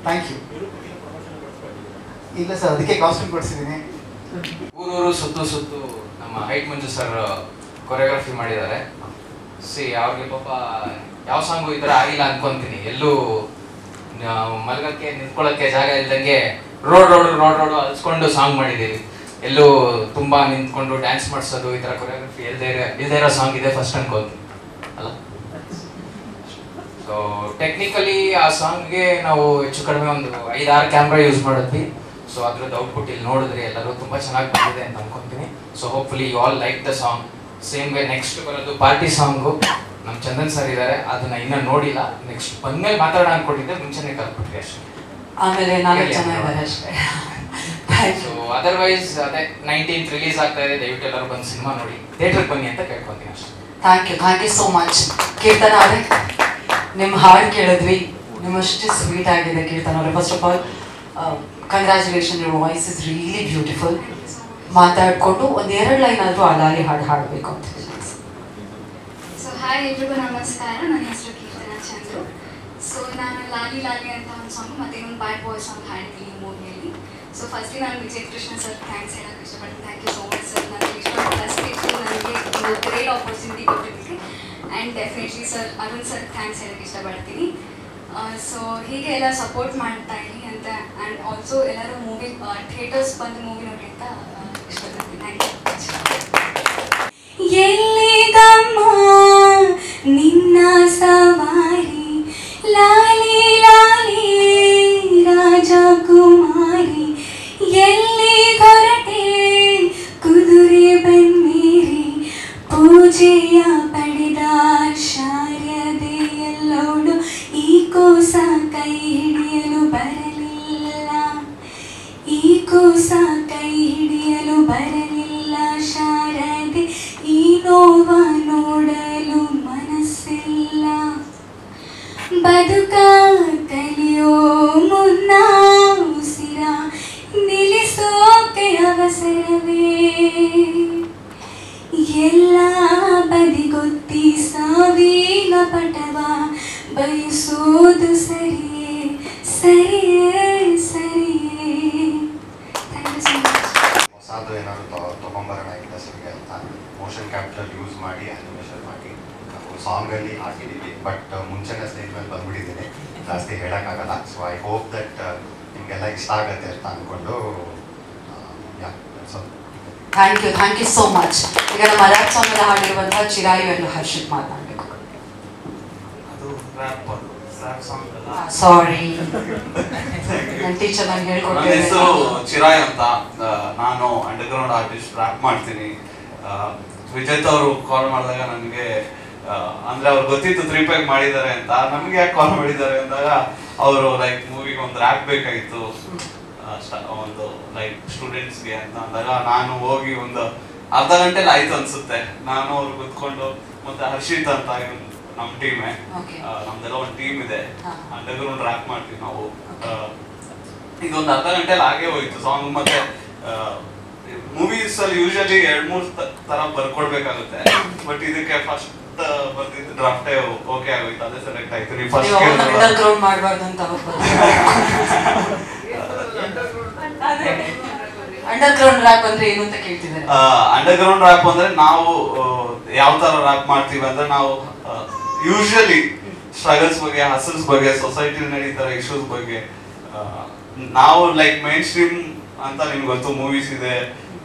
Thank you. ಇಲ್ಲ ಸರ್, ಅದಕ್ಕೆ ಕಾಸ್ಟ್ಯೂಮ್ ಕೊಡಿಸಿದ್ದೀನಿ. ಊರೂರು ಸುತ್ತು ನಮ್ಮ ಹೈಟ್ ಮಂಜು ಸರ್ ಕೊರಿಯೋಗ್ರಫಿ ಮಾಡಿದ್ದಾರೆ. ಅವ್ರಿಗೆ ಪಾಪ ಯಾವ ಸಾಂಗು ಈ ಥರ ಆಗಿಲ್ಲ ಅನ್ಕೊಂತೀನಿ. ಎಲ್ಲೂ ಮಲಗಕ್ಕೆ ನಿಂತ್ಕೊಳ್ಳೋಕ್ಕೆ ಜಾಗ ಇಲ್ದಂಗೆ ರೋಡ್ ಅಲ್ಸ್ಕೊಂಡು ಸಾಂಗ್ ಮಾಡಿದ್ದೀವಿ. ಎಲ್ಲೂ ತುಂಬ ನಿಂತ್ಕೊಂಡು ಡ್ಯಾನ್ಸ್ ಮಾಡಿಸೋದು ಈ ಥರ ಕೊರಿಯೋಗ್ರಫಿ ಇಲ್ಲದೇ ಇರೋ ಸಾಂಗ್ ಇದೆ ಫಸ್ಟ್ ಅನ್ಕೋತೀನಿ ಅಲ್ಲ. ಸೊ ಟೆಕ್ನಿಕಲಿ ಆ ಸಾಂಗ್ಗೆ ನಾವು ಹೆಚ್ಚು ಕಡಿಮೆ ಒಂದು 5-6 ಕ್ಯಾಮ್ರಾ ಯೂಸ್ ಮಾಡಿದ್ವಿ. ಸೊ ಅದ್ರದ್ದು ಔಟ್ಪುಟ್ ಇಲ್ಲಿ ನೋಡಿದ್ರಿ ಎಲ್ಲರೂ ತುಂಬ ಚೆನ್ನಾಗಿ ಬಂದಿದೆ ಅಂತ ಅನ್ಕೊಂತೀನಿ. So hopefully you all like the song. Same way next ಬರೋದು ಪಾರ್ಟಿ ಸಾಂಗು ನಮ್ಮ ಚಂದನ್ ಸರ್ ಇದ್ದಾರೆ, ಅದನ್ನ ಇನ್ನೂ ನೋಡಿಲ್ಲ. ನೆಕ್ಸ್ಟ್ ಬಂದ್ಮೇಲೆ ಮಾತಾಡೋಣ ಅನ್ಕೊಂಡಿದ್ದೆ, ಮುಂಚೆನೆ ಕಲ್ತ್ಬಿಟ್ರಿ ಅಷ್ಟೇ. ಆಮೇಲೆ 4 ಜನ ಇದ್ದಾರೆ ಅಷ್ಟೇ. ಸೊ ಅದರ್ವೈಸ್ ಅದೇ 19th ರಿಲೀಸ್ ಆಗ್ತಾ ಇದೆ, ದಯವಿಟ್ಟು ಎಲ್ಲರೂ ಬಂದು ಸಿನಿಮಾ ನೋಡಿ ಥಿಯೇಟರ್ಗೆ ಬನ್ನಿ ಅಂತ ಕೇಳ್ಕೊಂತೀನಿ ಅಷ್ಟೇ. Thank you so much. Keerthana ಅವರೇ, ನಿಮ್ಮ ಹಾಡು ಕೇಳಿದ್ವಿ, ನಿಮ್ಮಷ್ಟು ಸ್ವೀಟ್ ಆಗಿದೆ ಕೀರ್ತನ ಅವರೇ. First of all congratulation, your voice is really beautiful. ಮಾತಾಡಿಕೊಂಡು ಒಂದು 2 ಲೈನ್ ಆದರೂ ಅಲಾಲಿ ಹಾಡು ಹಾಡಬೇಕು ಅಂತ. ಸೊ ಹಾಯ್ ಎಲ್ರಿಗೂ ನಮಸ್ಕಾರ, ನನ್ನ ಹೆಸರು ಕೀರ್ತನ ಚಂದ್ರು. ಸೊ ನಾನು ಲಾಲಿ ಲಾಲಿ ಅಂತ ಒಂದು ಸಾಂಗ್ ಮತ್ತು ಇನ್ನೊಂದು ಬ್ಯಾಡ್ ಬಾಯ್ ಸಾಂಗ್ ಹಾಡಿದ್ದೀನಿ ಈ ಮೂವಿಯಲ್ಲಿ. ಸೊ ಫಸ್ಟ್ಲಿ ನಾನು ವಿಜಯ್ ಕೃಷ್ಣ ಸರ್ ಥ್ಯಾಂಕ್ಸ್ ಹೇಳೋಕ್ಕೆ ಇಷ್ಟಪಡ್ತೀನಿ. Thank you so much sir, ನನಗೆ ಇಷ್ಟಪಟ್ಟ ಸ್ಟೇಜ್ ನನಗೆ ಒಂದು ಗ್ರೇಟ್ ಆಪರ್ಚುನಿಟಿ ಕೊಟ್ಟಿದ್ದಕ್ಕೆ. And definitely sir Arun sir thanks ಹೇಳೋಕ್ಕೆ ಇಷ್ಟಪಡ್ತೀನಿ. ಸೊ ಹೀಗೆ ಎಲ್ಲ ಸಪೋರ್ಟ್ ಮಾಡ್ತಾ ಇರಿ ಅಂತ. ಆ್ಯಂಡ್ ಆಲ್ಸೋ ಎಲ್ಲರೂ ಮೂವಿ ಥಿಯೇಟರ್ಸ್ ಬಂದು ಮೂವಿ ನೋಡಿ ಅಂತ ಇಷ್ಟಪಡ್ತೀನಿ. Thank you. ಎಲ್ಲಿಗಮ್ಮ ನಿನ್ನ ಸವಾರಿ ಲಾಲಿ ಲಾಲಿ ರಾಜಕುಮಾರಿ, ಎಲ್ಲಿ ಹೊರಟೆ ಕುದುರೆ ಬನ್ನಿರಿ, ಪೂಜೆಯ ಪಡೆದ ಶಾರದೆ ಎಲ್ಲೋಡು, ಈ ಕೋಸ ಕೈ ಹಿಡಿಯಲು ಬರಲಿಲ್ಲ, ಈ ಕೋಸ ಕೈ ಹಿಡಿಯಲು ಬರಲಿಲ್ಲ ಶಾರದೆ, ಈ ನೋವ ನೋಡಲು ಮನಸ್ಸಿಲ್ಲ, ಬದುಕ ಕಲಿಯೋ ಮುನ್ನ ಉಸಿರ ನಿಲ್ಲಿಸೋಕೆ ಅವಸರವೇ, ಎಲ್ಲ ಬದಿಗೊತ್ತಿ ಸಾವಿನ ಪಟವ ಬಯಸೋದು ಸರಿಯೇ ಸರಿಯೇ ಸರಿಯೇ. Thank you so much. ಹೊಸದು ಏನಾದ್ರು ತೊಗೊಂಬರೋಣ ಇಂಡಸ್ಟ್ರಿಗೆ ಅಂತ ಮೋಷನ್ ಕ್ಯಾಪ್ಚರ್ ಯೂಸ್ ಮಾಡಿ ಆ್ಯನಿಮೇಷನ್ ಮಾಡಿ ನಾವು ಸಾಂಗಲ್ಲಿ ಹಾಕಿದ್ದೀವಿ. ಬಟ್ ಮುಂಚೆನೇ ಸ್ಟೇಜ್ ಮೇಲೆ ಬಂದ್ಬಿಟ್ಟಿದ್ದೀನಿ, ಜಾಸ್ತಿ ಹೇಳೋಕ್ಕಾಗಲ್ಲ. ಸೊ ಐ ಹೋಪ್ ದಟ್ ನಿಮಗೆಲ್ಲ ಇಷ್ಟ ಆಗುತ್ತೆ ಅಂತ ಅಂದ್ಕೊಂಡು ಥ್ಯಾಂಕ್ ಯು ಸೋ ಮಚ್. ಈಗ ನಮ್ಮ ರ್ಯಾಪ್ ಸಾಂಗ್ ಹಾಡಿರುವಂತಹ ಚಿರಾಯು ಎಂದು ಹರ್ಷಿತ್ ಮಾತನಾಡಬೇಕು. ಸಾರಿ, ನನ್ನ ಟೀಚರ್ ನನಗೆ ಹೇಳ್ಕೊಡ್ತಾರೆ. ನನ್ನ ಹೆಸರು ಚಿರಾಯ್ ಅಂತ, ನಾನು ಅಂಡರ್ಗ್ರೌಂಡ್ ಆರ್ಟಿಸ್ಟ್, ರ್ಯಾಪ್ ಮಾಡ್ತೀನಿ. ವಿಜೇತ್ ಅವರು ಕಾಲ್ ಮಾಡಿದಾಗ ನನಗೆ ಅಂದ್ರೆ ಅವ್ರು ಗೊತ್ತಿತ್ತು 3 ಪ್ಯಾಕ್ ಮಾಡಿದ್ದಾರೆ ಅಂತ. ನಮ್ಗೆ ಯಾಕೆ ಕಾಲ್ ಮಾಡಿದ್ದಾರೆ ಅಂದಾಗ ಅವರು ಲೈಕ್ ಮೂವಿಗೆ ಒಂದು ರ್ಯಾಪ್ ಬೇಕಾಗಿತ್ತು ಒಂದು ಲೈಕ್ ಸ್ಟೂಡೆಂಟ್ಸ್ಗೆ ಅಂತ ಅಂದಾಗ ನಾನು ಹೋಗಿ ಒಂದು ಅರ್ಧ ಗಂಟೆಲಿ ಆಯ್ತು ಅನ್ಸುತ್ತೆ. ನಾನು ಅವ್ರು ಕೂತ್ಕೊಂಡು ಮತ್ತೆ ಹರ್ಷಿತ್ ಅಂತ ನಮ್ಮ ಟೀಮೇ, ನಮ್ದೆಲ್ಲ ಒಂದು ಟೀಮ್ ಇದೆ, ಅಂಡರ್ಗ್ರೌಂಡ್ ರ್ಯಾಪ್ ಮಾಡ್ತೀವಿ ನಾವು. ಇದೊಂದು ಅರ್ಧ ಗಂಟೆಲಿ ಆಗೇ ಹೋಯ್ತು ಸಾಂಗ್. ಮತ್ತೆ ಮೂವೀಸ್ ಅಲ್ಲಿ ಯೂಶಲಿ 2-3 ತರ ಬರ್ಕೊಡ್ಬೇಕಾಗುತ್ತೆ, ಬಟ್ ಇದಕ್ಕೆ ಫಸ್ಟ್ ಬರ್ದಿದ್ದು ಡ್ರಾಫ್ಟೇ ಓಕೆ ಆಗೋಯ್ತು, ಅದೇ ಸೆಲೆಕ್ಟ್ ಆಯ್ತು. ನೀವು ಫಸ್ಟ್ ಅಂಡರ್ಗ್ರೌಂಡ್ ಮಾಡಬಾರ್ದು ಅಂತ ಅಂಡರ್ಗ್ರೌಂಡ್ ರ್ಯಾಪ್ ಅಂದ್ರೆ ಏನು ಅಂತ ಕೇಳ್ತಿದ್ದಾರೆ. ಅಂಡರ್ಗ್ರೌಂಡ್ ರ್ಯಾಪ್ ಅಂದ್ರೆ ನಾವು ಯಾವ ತರ ರ್ಯಾಪ್ ಮಾಡ್ತೀವಿ ಅಂದ್ರೆ ನಾವು ಯೂಶಲಿ ಸ್ಟ್ರಗಲ್ಸ್ ಬಗ್ಗೆ, ಹಸಲ್ಸ್ ಬಗ್ಗೆ, ಸೊಸೈಟಿ ನಡೀತಾರೆ ಇಶ್ಯೂಸ್ ಬಗ್ಗೆ ನಾವು ಲೈಕ್ ಮೇನ್ ಸ್ಟ್ರೀಮ್ ಅಂತ ನಿಮ್ಗೆ ಗೊತ್ತು, ಮೂವೀಸ್ ಇದೆ,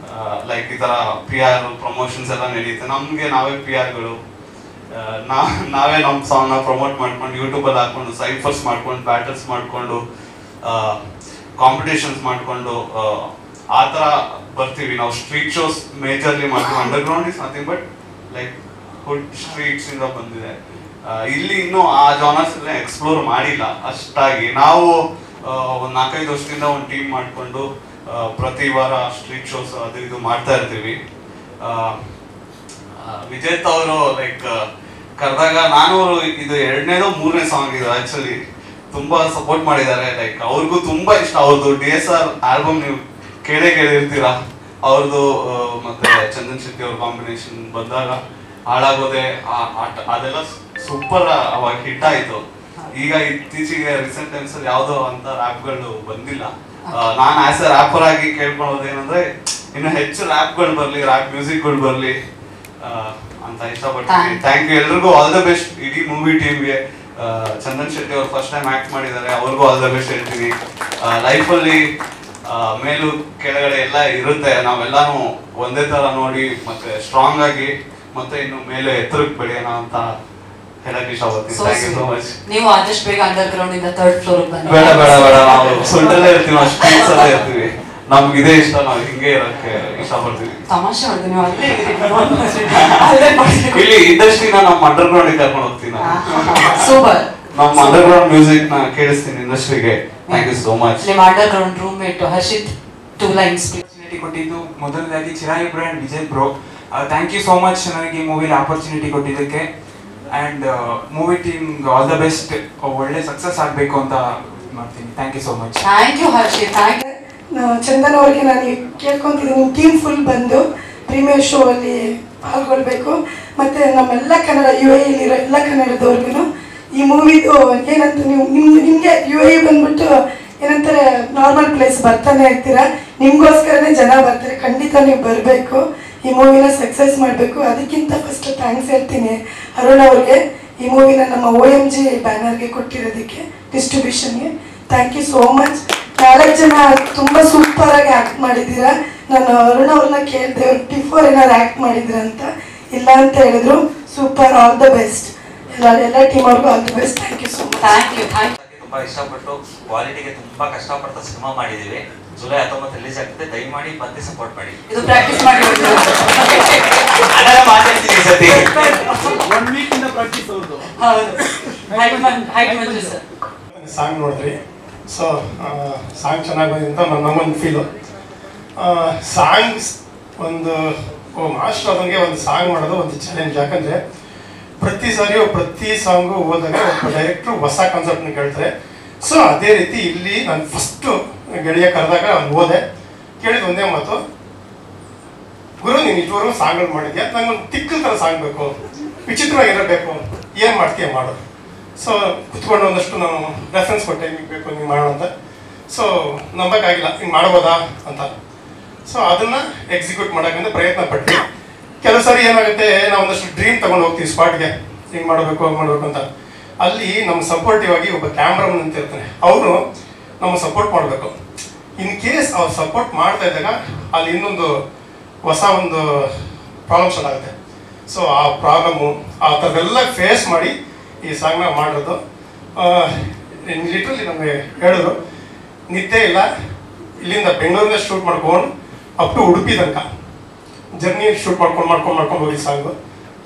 ಲೈಕ್ ಈ ತರ PR ಪ್ರಮೋಷನ್ಸ್ ಎಲ್ಲ ನಡೀತೆ. ನಮ್ಗೆ ನಾವೇ PR-ಗಳು, ನಾವೇ ನಮ್ಮ ಸಾಂಗ್ ನ ಪ್ರಮೋಟ್ ಮಾಡ್ಕೊಂಡು ಯೂಟ್ಯೂಬಲ್ಲಿ ಹಾಕೊಂಡು ಸೈಫರ್ಸ್ ಮಾಡ್ಕೊಂಡು ಬ್ಯಾಟಲ್ಸ್ ಮಾಡ್ಕೊಂಡು ಕಾಂಪಿಟೇಷನ್ಸ್ ಮಾಡ್ಕೊಂಡು ಆ ಥರ ಬರ್ತೀವಿ ನಾವು. ಸ್ಟ್ರೀಟ್ ಶೋಸ್ ಮೇಜರ್ಲಿ ಮಾಡ್ತೀವಿ. Underground is nothing but like hood streets ಇಂದ ಬಂದಿದೆ. ಇಲ್ಲಿ ಇನ್ನೂ ಆ ಜಾನರ್ಸ್ ಎಕ್ಸ್ಪ್ಲೋರ್ ಮಾಡಿಲ್ಲ ಅಷ್ಟಾಗಿ. ನಾವು ಒಂದು 4-5 ವರ್ಷದಿಂದ ಒಂದು ಟೀಮ್ ಮಾಡಿಕೊಂಡು ಪ್ರತಿ ವಾರ ಸ್ಟ್ರೀಟ್ ಶೋಸ್ ಅದು ಇದು ಮಾಡ್ತಾ ಇರ್ತೀವಿ. ವಿಜೇತ್ ಅವರು ಲೈಕ್ ಕರೆದಾಗ ನಾನು ಇದು 2ನೇದೋ 3ನೇ ಸಾಂಗ್ ಇದು ಆಕ್ಚುಲಿ ತುಂಬಾ ಸಪೋರ್ಟ್ ಮಾಡಿದ್ದಾರೆ. ಲೈಕ್ ಅವ್ರಿಗೂ ತುಂಬಾ ಇಷ್ಟ. ಅವ್ರದ್ದು DSR ಆಲ್ಬಮ್ ನೀವು ಕೇಳಿರ್ತೀರಾ. ಅವ್ರದ್ದು ಮತ್ತೆ ಚಂದನ್ ಶೆಟ್ಟಿ ಅವ್ರ ಕಾಂಬಿನೇಷನ್ ಬಂದಾಗ ಹಾಳಾಗೋದೆ ಅದೆಲ್ಲ ಸೂಪರ್ ಅವಾಗ ಹಿಟ್ ಆಯ್ತು. ಈಗ ಇತ್ತೀಚೆಗೆ ರೀಸೆಂಟ್ ಟೈಮ್ಸ್ ಅಲ್ಲಿ ಯಾವುದೋ ಅಂತ ರ್ಯಾಪ್ಗಳು ಬಂದಿಲ್ಲ. ನಾನು ಆಸ್ ಎ ರ್ಯಾಪರ್ ಆಗಿ ಕೇಳ್ಕೊಳ್ಳೋದೇನಂದ್ರೆ ಇನ್ನು ಹೆಚ್ಚು ರ್ಯಾಪ್ಗಳು ಬರ್ಲಿ, ರ್ಯಾಪ್ ಮ್ಯೂಸಿಕ್ಗಳು ಬರ್ಲಿ ಅಂತ ಇಷ್ಟಪಡ್ತೀನಿ. ಥ್ಯಾಂಕ್ ಯು ಎಲ್ರಿಗೂ, ಆಲ್ ದ ಬೆಸ್ಟ್ ಇಡೀ ಮೂವಿ ಟೀಮ್ಗೆ. ಚಂದನ್ ಶೆಟ್ಟಿ ಅವ್ರು ಫಸ್ಟ್ ಟೈಮ್ ಆಕ್ಟ್ ಮಾಡಿದ್ದಾರೆ, ಅವ್ರಿಗೂ ಆಲ್ ದ ಬೆಸ್ಟ್ ಹೇಳ್ತೀನಿ. ಲೈಫಲ್ಲಿ ಮೇಲು ಕೆಳಗಡೆ ಎಲ್ಲ ಇರುತ್ತೆ, ನಾವೆಲ್ಲಾನು ಒಂದೇ ತರ ನೋಡಿ ಮತ್ತೆ ಸ್ಟ್ರಾಂಗ್ ಆಗಿ ಮತ್ತೆ ಇನ್ನು ಮೇಲೆ ಎತ್ತರಕ್ಕೆ ಬೆಳೆಯೋಣ ಅಂತ ಹೇಳಕ್ ಇಷ್ಟಪಡ್ತೀನಿ. Thank you so much. ನೀವು ಆದಷ್ಟು ಬೇಗ ಅಂಡರ್ ಗ್ರೌಂಡ್ ಇಂದ 3rd ಫ್ಲೋರ್ ಬನ್ನಿ. ಬೇಡ ನಾವು ಸುಂಟಲ್ಲೇ ಇರ್ತೀವಿ, ಅಷ್ಟು ಪೀಸ್ ಅಲ್ಲೇ ಇರ್ತೀವಿ. ನಮ್ಗೆ ಇದೇ ಇಷ್ಟ, ನಾವು ಹಿಂಗೆ ಇರಕ್ಕೆ ಇಷ್ಟಪಡ್ತೀವಿ. ತಮಾಷೆ ಮಾಡ್ತೀನಿ ಇಲ್ಲಿ ಇಂಡಸ್ಟ್ರಿನ ನಮ್ಮ ಅಂಡರ್ ಗ್ರೌಂಡ್ ಕರ್ಕೊಂಡು ಹೋಗ್ತೀನಿ. ಸೂಪರ್. ನಮ್ಮ ಅಂಡರ್ ಗ್ರೌಂಡ್ ಮ್ಯೂಸಿಕ್ ನ ಕೇಳಿಸ್ತೀನಿ ಇಂಡಸ್ಟ್ರಿಗೆ. Thank you so much. ನಿಮ್ಮ underground roommate Harshit 2 lines ಕೊಟ್ಟಿದ್ದು ಮೊದಲನೇದಾಗಿ Chirayi bro and Vijay bro, thank you so much ನನಗೆ ಈ ಮೂವಿಲಿ ಆಪರ್ಚುನಿಟಿ ಕೊಟ್ಟಿದ್ದಕ್ಕೆ. And movie team all the best, ಒಳ್ಳೆ ಸಕ್ಸಸ್ ಆಗಬೇಕು ಅಂತ ಮಾಡ್ತೀನಿ. Thank you so much. Thank you Harshit. Chandan ಅವ್ರಿಗೆ ನಾನು ಕೇಳ್ಕೊತಿದ್ದೀನಿ, ಟೀಮ್ ಫುಲ್ ಬಂದು ಪ್ರೀಮಿಯರ್ ಶೋ ಅಲ್ಲಿ ಪಾಲ್ಗೊಳ್ಬೇಕು. ಮತ್ತು ನಮ್ಮೆಲ್ಲ ಕನ್ನಡ UAE ಇರೋ ಎಲ್ಲ ಕನ್ನಡದವ್ರಿಗೂ ಈ ಮೂವಿದು ಏನಂತ ನಿಮಗೆ UAE ಬಂದ್ಬಿಟ್ಟು ಏನಂತಾರೆ ನಾರ್ಮಲ್ ಪ್ಲೇಸ್ ಬರ್ತಾನೆ ಇರ್ತೀರಾ, ನಿಮಗೋಸ್ಕರನೇ ಜನ ಬರ್ತಾರೆ. ಖಂಡಿತ ನೀವು ಬರಬೇಕು, ಈ ಮೂವಿನ ಸಕ್ಸಸ್ ಮಾಡಬೇಕು. ಅದಕ್ಕಿಂತ ಫಸ್ಟ್ ಥ್ಯಾಂಕ್ಸ್ ಹೇಳ್ತೀನಿ ಅರುಣ್ ಅವ್ರಿಗೆ, ಈ ಮೂವಿನ ನಮ್ಮ OMG ಬ್ಯಾನರ್ಗೆ ಕೊಟ್ಟಿರೋದಕ್ಕೆ, ಡಿಸ್ಟ್ರಿಬ್ಯೂಷನ್ಗೆ. Thank you so much. 4 ಜನ ತುಂಬ ಸೂಪರಾಗಿ ಆ್ಯಕ್ಟ್ ಮಾಡಿದ್ದೀರಾ. ನಾನು ಅರುಣ್ ಅವ್ರನ್ನ ಕೇಳಿದೆ, ಅವ್ರು ಬಿಫೋರ್ ಏನಾದ್ರು ಆ್ಯಕ್ಟ್ ಮಾಡಿದ್ರ ಅಂತ, ಇಲ್ಲ ಅಂತ ಹೇಳಿದ್ರು. Super, all the best. ಎಲ್ಲ ಟೀಮ್ ಅವ್ರಿಗೂ all the best. Thank you so much. Thank you. ತುಂಬಾ ಇಷ್ಟಪಟ್ಟು ಕ್ವಾಲಿಟಿಗೆ ತುಂಬಾ ಕಷ್ಟಪಡ್ತಾ ಸಿನಿಮಾ ಮಾಡಿದೀವಿ. ಜುಲೈ 19 ರಿಲೀಸ್ ಆಗ್ತದೆ, ದಯಮಾಡಿ ಬಂದು ಸಪೋರ್ಟ್ ಮಾಡಿ. ಇದು ಪ್ರಾಕ್ಟೀಸ್ ಮಾಡಿ ಮಾತಾಡ್ತೀನಿ ಈ ಸತಿ. 1 ವೀಕ್ ಇಂದ ಪ್ರಾಕ್ಟೀಸ್ ಅವ್ರದ್ದು. ಹೌದು. ಸಾಂಗ್ ನೋಡಿದ್ರಿ, ಸೊ ಸಾಂಗ್ ಚೆನ್ನಾಗಿ ಬಂದಿದೆ ಅಂತ ನಮಗೊಂದು ಫೀಲು. ಸಾಂಗ್ಸ್ ಒಂದು ಮಾಸ್ಟರ್ ಆದಂಗೆ ಒಂದು ಸಾಂಗ್ ಮಾಡೋದು ಒಂದು ಚಾಲೆಂಜ್. ಯಾಕಂದರೆ ಪ್ರತಿ ಸಾರಿಯೂ ಪ್ರತಿ ಸಾಂಗು ಹೋದಾಗ ಒಬ್ಬ ಡೈರೆಕ್ಟ್ರು ಹೊಸ ಕಾನ್ಸೆಪ್ಟ್ನ ಕೇಳ್ತಾರೆ. ಸೊ ಅದೇ ರೀತಿ ಇಲ್ಲಿ ನಾನು ಫಸ್ಟು ಗೆಳೆಯ ಕರೆದಾಗ ನಾನು ಹೋದೆ, ಕೇಳಿದ ಒಂದೇ ಮಾತು, ಗುರು ನೀನು ಇದುವರೆಗೂ ಸಾಂಗ್ಗಳು ಮಾಡಿದ್ಯಾ, ನಂಗೊಂದು ತಿಕ್ಕಲ್ ಥರ ಸಾಂಗ್ ಬೇಕು, ವಿಚಿತ್ರವಾಗಿರಬೇಕು, ಏನು ಮಾಡ್ತೀಯ ಮಾಡು. ಸೊ ಕುತ್ಕೊಂಡು ಒಂದಷ್ಟು ನಾನು ರೆಫರೆನ್ಸ್ ಕೊಟ್ಟೆ, ನಿಮಗೆ ಬೇಕು ನೀವು ಮಾಡೋಣ ಅಂತ. ಸೊ ನಂಬಕ್ಕಾಗಿಲ್ಲ, ಹಿಂಗೆ ಮಾಡ್ಬೋದಾ ಅಂತ. ಸೊ ಅದನ್ನು ಎಕ್ಸಿಕ್ಯೂಟ್ ಮಾಡೋಕ್ಕಂತ ಪ್ರಯತ್ನ ಪಟ್ಟು ಕೆಲವು ಸಾರಿ ಏನಾಗುತ್ತೆ, ನಾವು ಒಂದಷ್ಟು ಡ್ರೀಮ್ ತೊಗೊಂಡು ಹೋಗ್ತೀವಿ ಸ್ಪಾಟ್ಗೆ, ಹಿಂಗೆ ಮಾಡಬೇಕು ಹಂಗೆ ಮಾಡಬೇಕು ಅಂತ. ಅಲ್ಲಿ ನಮ್ಮ ಸಪೋರ್ಟಿವ್ ಆಗಿ ಒಬ್ಬ ಕ್ಯಾಮ್ರಾಮನ್ ಅಂತ ಇರ್ತಾನೆ, ಅವರು ನಮ್ಮ ಸಪೋರ್ಟ್ ಮಾಡಬೇಕು. ಇನ್ ಕೇಸ್ ಅವ್ರು ಸಪೋರ್ಟ್ ಮಾಡ್ತಾ ಇದ್ದಾಗ ಅಲ್ಲಿ ಇನ್ನೊಂದು ಹೊಸ ಒಂದು ಪ್ರಾಬ್ಲಮ್ ಸ್ಟಾರ್ಟ್ ಆಗುತ್ತೆ. ಸೊ ಆ ಪ್ರಾಬ್ಲಮ್ಮು ಆ ಥರದ್ದೆಲ್ಲ ಫೇಸ್ ಮಾಡಿ ಈ ಸಾಂಗ್ನ ಮಾಡಿರೋದು. ಲಿಟ್ರಲಿ ನಮಗೆ ಹೇಳಿದ್ರು, ನಿದ್ದೆ ಇಲ್ಲ, ಇಲ್ಲಿಂದ ಬೆಂಗಳೂರಿಂದ ಶೂಟ್ ಮಾಡ್ಕೊಂಡು ಅಪ್ ಟು ಉಡುಪಿ ತನಕ ಜರ್ನಿ ಶೂಟ್ ಮಾಡ್ಕೊಂಡು ಹೋಗಿ ಸಾಂಗು.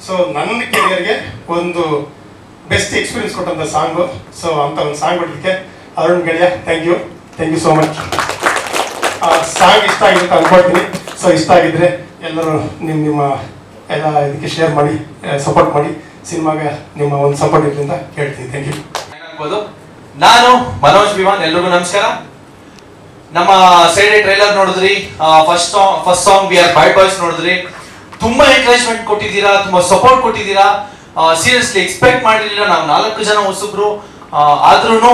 ಸೊ ನನ್ನ ಕೆರಿಯರ್ಗೆ ಒಂದು ಬೆಸ್ಟ್ ಎಕ್ಸ್ಪೀರಿಯನ್ಸ್ ಕೊಟ್ಟಂಥ ಸಾಂಗು. ಸೊ ಅಂಥ ಒಂದು ಸಾಂಗ್ ಕೊಟ್ಟಿದ್ದಕ್ಕೆ ಅರುಣ್ ಗೆಳೆಯ thank you so much. Song ಇಷ್ಟ ಆಗಿರುತ್ತೆ ಅಂದ್ಕೊಳ್ತೀನಿ. ಸೊ ಇಷ್ಟ ಆಗಿದ್ರೆ ಎಲ್ಲರೂ ನಿಮ್ಮ ಎಲ್ಲ ಇದಕ್ಕೆ ಶೇರ್ ಮಾಡಿ, ಸಪೋರ್ಟ್ ಮಾಡಿ. ಸಿನಿಮಾಗೆ ನಿಮ್ಮ ಒಂದು ಸಪೋರ್ಟ್ ಇದ್ರಿಂದ ಹೇಳ್ತೀನಿ. Thank you. ನಾನು ಮನೋಜ್ ವಿವಾನ್, ಎಲ್ರಿಗೂ ನಮಸ್ಕಾರ. ನಮ್ಮ ಸೈಡ್ ಟ್ರೈಲರ್ ನೋಡಿದ್ರಿ, first song we are bad boys ನೋಡಿದ್ರಿ. ತುಂಬಾ ಎಂಕರೇಜ್ಮೆಂಟ್ ಕೊಟ್ಟಿದ್ದೀರಾ, ತುಂಬಾ ಸಪೋರ್ಟ್ ಕೊಟ್ಟಿದ್ದೀರಾ. ಸೀರಿಯಸ್ಲಿ ಎಕ್ಸ್ಪೆಕ್ಟ್ ಮಾಡಿರಲಿಲ್ಲ. ನಾವು 4 ಜನ ಹೊಸಬ್ರು, ಆದ್ರೂ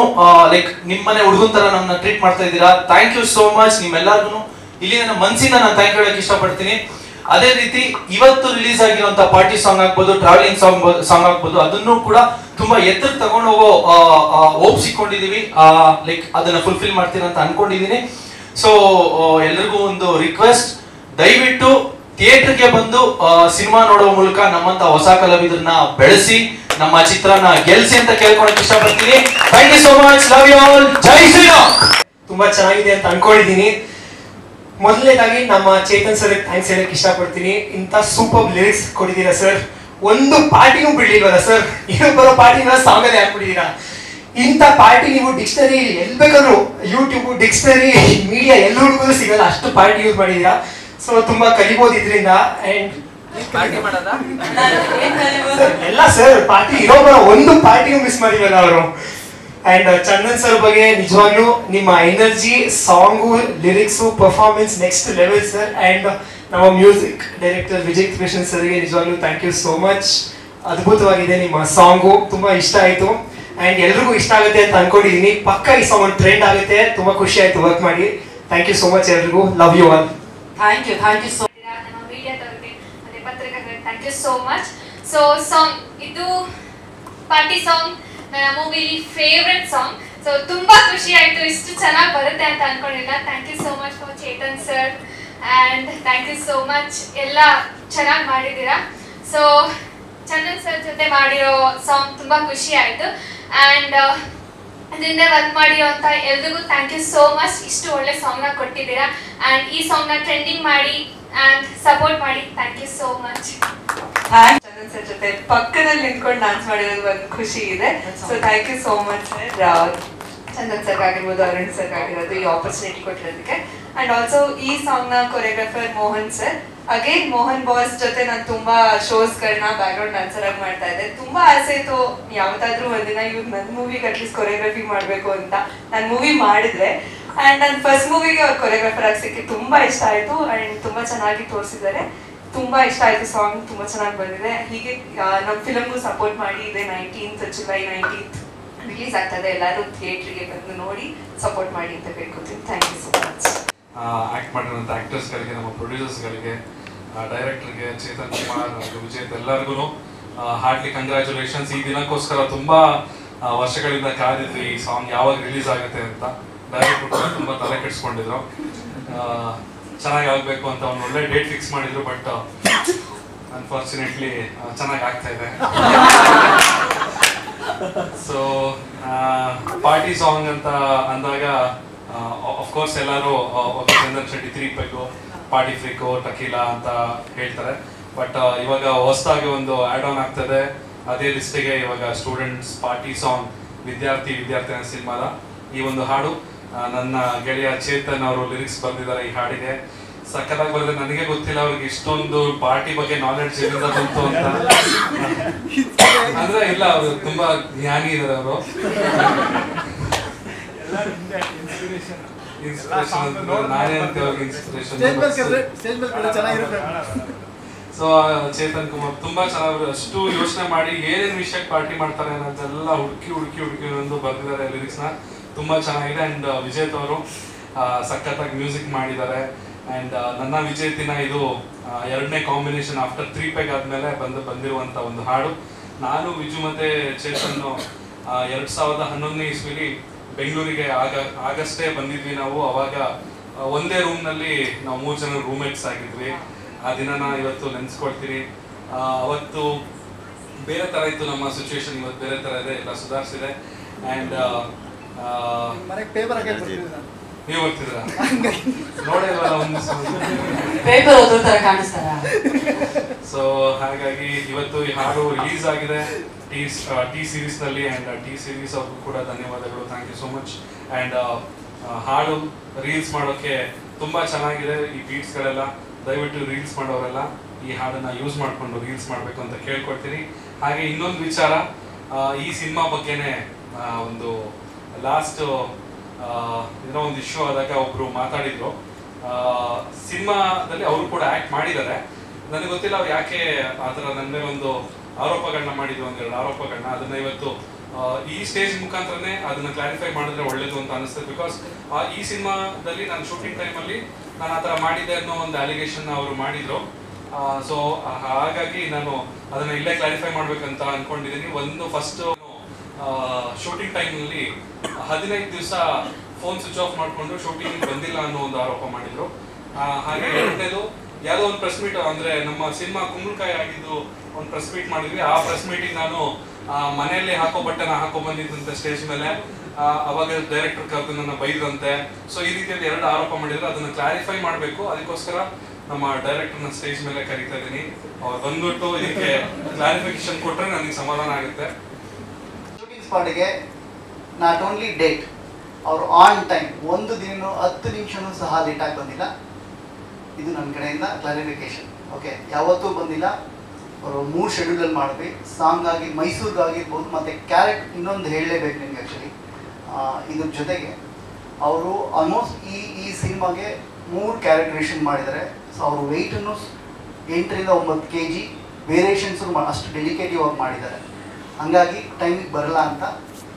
ಲೈಕ್ ನಿಮ್ಮನೆ ಹುಡುಗನ್ ತರ ನಮ್ಮನ್ನ ಟ್ರೀಟ್ ಮಾಡ್ತಾ ಇದ್ದೀರಾ. ಥ್ಯಾಂಕ್ ಯು ಸೋ ಮಚ್ ನಿಮ್ಮೆಲ್ಲರಿಗೂ. ಇಲ್ಲಿ ನನ್ನ ಮನಸ್ಸಿಂದ ನಾನು ಥ್ಯಾಂಕ್ ಹೇಳಕ್ ಇಷ್ಟಪಡ್ತೀನಿ. ಅದೇ ರೀತಿ ಇವತ್ತು ರಿಲೀಸ್ ಆಗಿರುವಂತ ಪಾರ್ಟಿ ಸಾಂಗ್ ಆಗ್ಬೋದು, ಟ್ರಾವೆಲಿಂಗ್ ಸಾಂಗ್ ಆಗ್ಬೋದು, ಅದನ್ನು ಕೂಡ ತುಂಬಾ ಎತ್ತರಕ್ಕೆ ತಗೊಂಡು ಹೋಗೋ ಹೋಪ್ಸ್ ಇಟ್ಕೊಂಡಿದೀವಿ. ಲೈಕ್ ಅದನ್ನ ಫುಲ್ಫಿಲ್ ಮಾಡ್ತೀರಾ ಅಂತ ಅನ್ಕೊಂಡಿದೀನಿ. ಸೊ ಎಲ್ರಿಗೂ ಒಂದು ರಿಕ್ವೆಸ್ಟ್, ದಯವಿಟ್ಟು ಥಿಯೇಟರ್ಗೆ ಬಂದು ಸಿನಿಮಾ ನೋಡೋ ಮೂಲಕ ನಮ್ಮಂತ ಹೊಸ ಕಲಾವಿದರನ್ನ ಬೆಳೆಸಿ ನಮ್ಮ ಚಿತ್ರನ ಗೆಲ್ಸಿ ಅಂತ ಕೇಳ್ಕೊಳಕ್ ಇಷ್ಟಪಡ್ತೀನಿ. Thank you so much, love you all, ಜೈ ಶ್ರೀರಾಮ್. ತುಂಬಾ ಚೆನ್ನಾಗಿದೆ ಅಂತ ಅನ್ಕೊಂಡಿದೀನಿ. ಮೊದಲನೇದಾಗಿ ನಮ್ಮ ಚೇತನ್ ಸರ್ ಥ್ಯಾಂಕ್ಸ್ ಹೇಳಕ್ ಇಷ್ಟಪಡ್ತೀನಿ. ಇಂಥ ಸೂಪರ್ ಲಿರಿಕ್ಸ್ ಕೊಟ್ಟಿದ್ದೀರಾ ಸರ್. ಒಂದು ಪಾರ್ಟಿನೂ ಬಿಡ್ಲಿಲ್ವಲ್ಲ ಸರ್, ಏನು ಬರೋ ಪಾರ್ಟಿನ ಸಾಂಗಲ್ಲಿ ಹಾಕ್ಬಿಟ್ಟಿದ್ದೀರಾ. ಇಂಥ ಪಾರ್ಟಿ ನೀವು ಡಿಕ್ಷನರಿ ಎಲ್ಲಿ ಬೇಕಾದ್ರು, ಯೂಟ್ಯೂಬ್, ಡಿಕ್ಷನರಿ, ಮೀಡಿಯಾ ಎಲ್ಲರಿಗೂ ಸಿಗಲ್ಲ, ಅಷ್ಟು ಪಾರ್ಟಿ ಯೂಸ್ ಮಾಡಿದ್ದೀರಾ. ಸೊ ತುಂಬಾ ಕಲಿಬೋದು ಇದರಿಂದ. ಅಂಡ್ ಎಲ್ಲ ಸರ್ ಪಾರ್ಟಿ ಇರೋ ಬರೋ ಒಂದು ಪಾರ್ಟಿಯೂ ಮಿಸ್ ಮಾಡಿಲ್ಲ ಅವರು. ಅಂಡ್ ಚಂದನ್ ಸರ್ ಬಗ್ಗೆ ನಿಜವಾಗ್ಲೂ ನಿಮ್ಮ energy, song, lyrics, performance next level sir. And ನಮ್ಮ ಮ್ಯೂಸಿಕ್ ಡೈರೆಕ್ಟರ್ ವಿಜಯ್ ಕೃಷ್ಣನ್ ಸರ್ಗೆ ನಿಜವಾಗ್ಲೂ ಥ್ಯಾಂಕ್ ಯು ಸೋ ಮಚ್. ಅದ್ಭುತವಾಗಿದೆ ನಿಮ್ಮ ಸಾಂಗು, ತುಂಬಾ ಇಷ್ಟ ಆಯ್ತು. ಅಂಡ್ ಎಲ್ರಿಗೂ ಇಷ್ಟ ಆಗುತ್ತೆ ಅಂತ ಅನ್ಕೊಂಡಿದೀನಿ. ಪಕ್ಕ ಈ ಸಾಂಗ್ ಒಂದು ಟ್ರೆಂಡ್ ಆಗುತ್ತೆ. ತುಂಬಾ ಖುಷಿ ಆಯ್ತು ವರ್ಕ್ ಮಾಡಿ. ಥ್ಯಾಂಕ್ ಯು ಸೋ ಮಚ್ ಎಲ್ರಿಗೂ. Love you all. Thank you so ನಮ್ಮ ಮೀಡಿಯಾದವರಿಗೆ ಮತ್ತೆ ಪತ್ರಕರ್ತರಿಗೆ thank you so much. So song ಇದು ಪಾರ್ಟಿ ಸಾಂಗ್, ನನ್ನ ಮೂವಿಲಿ ಫೇವ್ರೆಟ್ ಸಾಂಗ್. ಸೊ ತುಂಬಾ ಖುಷಿ ಆಯ್ತು, ಇಷ್ಟು ಚೆನ್ನಾಗಿ ಬರುತ್ತೆ ಅಂತ ಅನ್ಕೊಂಡಿಲ್ಲ. Thank you so much for Chetan sir and thank you so much. ಎಲ್ಲ ಚೆನ್ನಾಗಿ ಮಾಡಿದ್ದೀರಾ. ಸೊ ಚಂದನ್ ಸರ್ ಜೊತೆ ಮಾಡಿರೋ ಸಾಂಗ್ ತುಂಬ ಖುಷಿ ಆಯಿತು. ಆ್ಯಂಡ್ ಅದರಿಂದ ವರ್ಕ್ ಮಾಡಿರೋಂಥ ಎಲ್ರಿಗೂ ಥ್ಯಾಂಕ್ ಯು ಸೋ ಮಚ್. ಇಷ್ಟು ಒಳ್ಳೆ ಸಾಂಗ್ನ ಕೊಟ್ಟಿದ್ದೀರಾ ಆ್ಯಂಡ್ ಈ ಸಾಂಗ್ನ ಟ್ರೆಂಡಿಂಗ್ ಮಾಡಿ ಆ್ಯಂಡ್ ಸಪೋರ್ಟ್ ಮಾಡಿ. Thank you so much. Chandan sir ಜೊತೆ ಪಕ್ಕದಲ್ಲಿ ನಿಂತ್ಕೊಂಡು ಡಾನ್ಸ್ ಮಾಡಿರೋದು ಒಂದು ಖುಷಿ ಇದೆ. So thank you so much sir. Chandan ಸರ್ಗ್ ಆಗಿರ್ಬೋದು, ಅರುಣ್ ಸರ್ಗ್ ಆಗಿರೋದು ಈ ಆಪರ್ಚುನಿಟಿ ಕೊಟ್ಟಿರೋದಕ್ಕೆ. ಅಂಡ್ ಆಲ್ಸೋ ಈ ಸಾಂಗ್ನ choreographer Mohan sir. Again Mohan boss ಜೊತೆ ನಾನು ತುಂಬಾ ಶೋಸ್ಗಳನ್ನ ಬ್ಯಾಕ್ಗ್ರೌಂಡ್ ಡ್ಯಾನ್ಸರ್ ಆಗಿ ಮಾಡ್ತಾ ಇದ್ದೆ. ತುಂಬಾ ಆಸೆ ಇತ್ತು ಯಾವ್ದಾದ್ರು ಒಂದಿನ ಇವ್ರು ನನ್ನ ಮೂವಿಗೆ ಅಟ್ಲೀಸ್ಟ್ ಕೊರಿಯೋಗ್ರಫಿ ಮಾಡಬೇಕು ಅಂತ. ನಾನು ಮೂವಿ ಮಾಡಿದ್ರೆ ಅಂಡ್ ನನ್ನ ಫಸ್ಟ್ ಮೂವಿಗೆ ಅವ್ರು ಕೊರಿಯೋಗ್ರಾಫರ್ ಆಗಿ ಸಿಕ್ಕಿ ತುಂಬಾ ಇಷ್ಟ ಆಯ್ತು. ಅಂಡ್ ತುಂಬಾ ಚೆನ್ನಾಗಿ ತೋರಿಸಿದ್ದಾರೆ. ತುಂಬಾ ಇಷ್ಟ ಆಯ್ತು ಸಾಂಗ್, ತುಂಬಾ ಚೆನ್ನಾಗಿ ಬಂದಿದೆ. ಹೀಗೆ ನಮ್ಮ ಫಿಲಮ್ಗೂ ಸಪೋರ್ಟ್ ಮಾಡಿ. ಇದೆ 19th ಜುಲೈ 19th ರಿಲೀಸ್ ಆಗ್ತದೆ. ಎಲ್ಲರೂ ಥಿಯೇಟ್ರಿಗೆ ಬಂದು ನೋಡಿ ಸಪೋರ್ಟ್ ಮಾಡಿ ಅಂತ ಕೇಳ್ಕೊತೀನಿ. Thank you so much. Act ಮಾಡಿರೋಂಥ ಆಕ್ಟರ್ಸ್ಗಳಿಗೆ, ನಮ್ಮ ಪ್ರೊಡ್ಯೂಸರ್ಸ್ಗಳಿಗೆ, ಡೈರೆಕ್ಟರ್ಗೆ ಚೇತನ್ ಕುಮಾರ್, ವಿಜಯ್ ಎಲ್ಲರಿಗೂ ಹಾರ್ಟ್ಲಿ ಕಂಗ್ರ್ಯಾಚುಲೇಷನ್ಸ್. ಈ ದಿನಕ್ಕೋಸ್ಕರ ತುಂಬಾ ವರ್ಷಗಳಿಂದ ಕಾದಿದ್ವಿ ಈ ಸಾಂಗ್ ಯಾವಾಗ ರಿಲೀಸ್ ಆಗುತ್ತೆ ಅಂತ. ಡೈರೆಕ್ಟರ್ ಕೂಡ ತುಂಬಾ ತಲೆ ಕೆಡಿಸ್ಕೊಂಡಿದ್ರು, ಚೆನ್ನಾಗಿ ಆಗಬೇಕು ಅಂತ ಒಂದು ಒಳ್ಳೆ ಡೇಟ್ ಫಿಕ್ಸ್ ಮಾಡಿದ್ರು. ಬಟ್ ಅನ್ಫಾರ್ಚುನೇಟ್ಲಿ ಚೆನ್ನಾಗಿ ಆಗ್ತಾ ಇದೆ. ಸೊ ಪಾರ್ಟಿ ಸಾಂಗ್ ಅಂತ ಅಂದಾಗ ಅಫ್ಕೋರ್ಸ್ ಎಲ್ಲರೂ ಚಂದನ್ ಶೆಟ್ಟಿ 3 ಪೆಗ್ಗು, ಪಾರ್ಟಿ ಫ್ರೀಕು, ಟಕೀಲಾ ಅಂತ ಹೇಳ್ತಾರೆ. ಬಟ್ ಇವಾಗ ಹೊಸದಾಗಿ ಒಂದು ಆ್ಯಡ್ ಆನ್ ಆಗ್ತದೆ ಅದೇ ಲಿಸ್ಟಿಗೆ. ಇವಾಗ ಸ್ಟೂಡೆಂಟ್ಸ್ ಪಾರ್ಟಿ ಸಾಂಗ್ ವಿದ್ಯಾರ್ಥಿನ ಸಿನಿಮಾದ ಈ ಒಂದು ಹಾಡು ನನ್ನ ಗೆಳೆಯ ಚೇತನ್ ಅವರು ಲಿರಿಕ್ಸ್ ಬರೆದಿದ್ದಾರೆ. ಈ ಹಾಡಿಗೆ ಸಕ್ಕತ್ತಾಗಿ ಬರೆದ್ರೆ. ನನಗೆ ಗೊತ್ತಿಲ್ಲ ಅವ್ರಿಗೆ ಇಷ್ಟೊಂದು ಪಾರ್ಟಿ ಬಗ್ಗೆ ನಾಲೆಡ್ಜ್ ಎಲ್ಲಿಂದ ಬಂತು ಅಂತ. ಅಂದ್ರೆ ಇಲ್ಲ, ಅವರು ತುಂಬಾ ಜ್ಞಾನಿ ಇದ್ದಾರೆ ಅವರು. ಸೊ ಚೇತನ್ ಕುಮಾರ್ ತುಂಬಾ ಚೆನ್ನಾಗಿ ಅಷ್ಟು ಯೋಚನೆ ಮಾಡಿ ಏನೇನ್ ವಿಷಯಕ್ಕೆ ಪಾರ್ಟಿ ಮಾಡ್ತಾರೆ ಅನ್ನೋದೆಲ್ಲ ಹುಡುಕಿ ಒಂದು ಬರ್ದಿದ್ದಾರೆ ಲಿರಿಕ್ಸ್ ನ. ತುಂಬಾ ಚೆನ್ನಾಗಿದೆ. ಅಂಡ್ ವಿಜೇತ್ ಅವರು ಸಖತ್ತಾಗಿ ಮ್ಯೂಸಿಕ್ ಮಾಡಿದ್ದಾರೆ. ಅಂಡ್ ನನ್ನ ವಿಜೇತಿನ ಇದು 2ನೇ ಕಾಂಬಿನೇಷನ್ ಆಫ್ಟರ್ 3 ಪೆಗ್ ಆದ್ಮೇಲೆ ಬಂದಿರುವಂತ ಒಂದು ಹಾಡು. ನಾನು ವಿಜು ಮತ್ತೆ ಚೇತನ್ 2011ನೇ ಇಸ್ವಿಲಿ ಬೆಂಗಳೂರಿಗೆ ಆಗಷ್ಟೇ ಬಂದಿದ್ವಿ ನಾವು. ಅವಾಗ ಒಂದೇ ರೂಮ್ ನಲ್ಲಿ ನಾವು 3 ಜನ ರೂಮ್ಮೇಟ್ಸ್ ಆಗಿದ್ವಿ. ಆ ದಿನನ ಇವತ್ತು ನೆನ್ಸ್ಕೊಳ್ತೀನಿ. ಅವತ್ತು ಬೇರೆ ತರ ಇತ್ತು ನಮ್ಮ ಸಿಚುವೇಶನ್, ಇವತ್ತು ಬೇರೆ ತರ ಇದೆ, ಎಲ್ಲ ಸುಧಾರಿಸಿದೆ. ಅಂಡ್ ನೀವು ಓದ್ತಿದ್ರ ನೋಡಿಲ್ವಲ್ಲ ಒಂದು ಪೇಪರ್ ಓದೋ ತರ ಕಾಣಿಸ್ತಾರ. ಸೊ ಹಾಗಾಗಿ ಇವತ್ತು ಈ ಹಾಡು ರಿಲೀಸ್ ಆಗಿದೆ ಟಿ ಸೀರೀಸ್ ನಲ್ಲಿ. ಅಂಡ್ ಟಿ ಸೀರೀಸ್ ಅವ್ರಿಗೂ ಕೂಡ ಧನ್ಯವಾದಗಳು. Thank you so much. And ಹಾಡು ರೀಲ್ಸ್ ಮಾಡೋಕೆ ತುಂಬಾ ಚೆನ್ನಾಗಿದೆ. ಈ ಬೀಟ್ಸ್ ಗಳೆಲ್ಲ ದಯವಿಟ್ಟು ರೀಲ್ಸ್ ಮಾಡೋರೆಲ್ಲ ಈ ಹಾಡನ್ನ ಯೂಸ್ ಮಾಡ್ಕೊಂಡು ರೀಲ್ಸ್ ಮಾಡ್ಬೇಕು ಅಂತ ಕೇಳ್ಕೊಳ್ತೀನಿ. ಹಾಗೆ ಇನ್ನೊಂದು ವಿಚಾರ, ಈ ಸಿನಿಮಾ ಬಗ್ಗೆನೆ ಒಂದು ಲಾಸ್ಟ್ ಏನೋ ಒಂದು ಇಶ್ಯೂ ಆದಾಗ ಒಬ್ರು ಮಾತಾಡಿದ್ರು. ಸಿನಿಮಾದಲ್ಲಿ ಅವರು ಕೂಡ ಆಕ್ಟ್ ಮಾಡಿದ್ದಾರೆ. ನನಗೆ ಗೊತ್ತಿಲ್ಲ ಅವ್ರು ಯಾಕೆ ಆತರ ನನ್ನ ಮೇಲೆ ಒಂದು ಆರೋಪಗಳನ್ನ ಮಾಡಿದ್ರು, 1-2 ಆರೋಪಗಳನ್ನ. ಅದನ್ನ ಇವತ್ತು ಈ ಸ್ಟೇಜ್ ಮುಖಾಂತರನೇ ಅದನ್ನ ಕ್ಲಾರಿಫೈ ಮಾಡಿದ್ರೆ ಒಳ್ಳೇದು ಅಂತ ಅನಿಸ್ತದೆ. ಬಿಕಾಸ್ ಈ ಸಿನಿಮಾದಲ್ಲಿ ನಾನು ಶೂಟಿಂಗ್ ಟೈಮಲ್ಲಿ ನಾನು ಆತರ ಮಾಡಿದ್ದೆ ಅನ್ನೋ ಒಂದು ಅಲಿಗೇಷನ್ ಅವರು ಮಾಡಿದ್ರು. ಸೊ ಹಾಗಾಗಿ ನಾನು ಅದನ್ನ ಇಲ್ಲೇ ಕ್ಲಾರಿಫೈ ಮಾಡ್ಬೇಕಂತ ಅನ್ಕೊಂಡಿದ್ದೀನಿ. ಒಂದು ಫಸ್ಟ್ ಶೂಟಿಂಗ್ ಟೈಮ್ನಲ್ಲಿ 15 ದಿವಸ ಫೋನ್ ಸ್ವಿಚ್ ಆಫ್ ಮಾಡ್ಕೊಂಡು ಶೂಟಿಂಗ್ ಬಂದಿಲ್ಲ ಅನ್ನೋ ಒಂದು ಆರೋಪ ಮಾಡಿದ್ರು. ಹಾಗೆ ಎರಡನೇದು ಯಾವುದೋ ಒಂದು ಪ್ರೆಸ್ ಮೀಟ್, ಅಂದ್ರೆ ನಮ್ಮ ಸಿನಿಮಾ ಕುಂಬಳಕಾಯಿ ಆಗಿದ್ದು ಒಂದು ಪ್ರೆಸ್ ಮೀಟ್ ಮಾಡಿದ್ವಿ. ಆ ಪ್ರೆಸ್ ಮೀಟಿಂಗ್ ನಾನು ಮನೆಯಲ್ಲಿ ಹಾಕೋ ಬಟ್ಟೆನ ಹಾಕೋ ಬಂದಿದ್ದಂತೆ ಸ್ಟೇಜ್ ಮೇಲೆ. ಅವಾಗ ಡೈರೆಕ್ಟರ್ ಕರೆದು ನನ್ನ ಬೈದ್ರಂತೆ. ಸೊ ಈ ರೀತಿಯಲ್ಲಿ 2 ಆರೋಪ ಮಾಡಿದ್ರು. ಅದನ್ನ ಕ್ಲಾರಿಫೈ ಮಾಡಬೇಕು. ಅದಕ್ಕೋಸ್ಕರ ನಮ್ಮ ಡೈರೆಕ್ಟರ್ನ ಸ್ಟೇಜ್ ಮೇಲೆ ಕರೀತಾ ಇದ್ದೀನಿ. ಅವ್ರು ಬಂದ್ಬಿಟ್ಟು ಇದಕ್ಕೆ ಕ್ಲಾರಿಫಿಕೇಶನ್ ಕೊಟ್ರೆ ನನಗೆ ಸಮಾಧಾನ ಆಗುತ್ತೆ. ಶೂಟಿಂಗ್ ಸ್ಪಾಟ್ಗೆ ನಾಟ್ ಓನ್ಲಿ ಡೇಟ್, ಅವರು ಆನ್ ಟೈಮ್ 1 ದಿನ 10 ನಿಮಿಷನೂ ಸಹ ಲೇಟ್ ಆಗಿ ಬಂದಿಲ್ಲ. ಇದು ನನ್ನ ಕಡೆಯಿಂದ ಕ್ಲಾರಿಫಿಕೇಶನ್. ಓಕೆ, ಯಾವತ್ತೂ ಬಂದಿಲ್ಲ. ಅವರು 3 ಶೆಡ್ಯೂಲಲ್ಲಿ ಮಾಡಿದ್ವಿ. ಸಾಂಗಾಗಿ ಮೈಸೂರಿಗಾಗಿರ್ಬೋದು, ಮತ್ತು ಕ್ಯಾರೆಕ್ಟ್ ಇನ್ನೊಂದು ಹೇಳಲೇಬೇಕು ನಿಮ್ಗೆ. ಆ್ಯಕ್ಚುಲಿ ಇದ್ರ ಜೊತೆಗೆ ಅವರು ಆಲ್ಮೋಸ್ಟ್ ಈ ಸಿನಿಮಾಗೆ 3 ಕ್ಯಾರೆಕ್ಟರೇಷನ್ ಮಾಡಿದ್ದಾರೆ. ಸೊ ಅವರು ವೆಯ್ಟನ್ನು 8 ರಿಂದ 9 kg ವೇರಿಯೇಷನ್ಸು ಅಷ್ಟು ಡೆಲಿಕೇಟಿವ್ ಆಗಿ ಮಾಡಿದ್ದಾರೆ. ಹಂಗಾಗಿ ಟೈಮಿಗೆ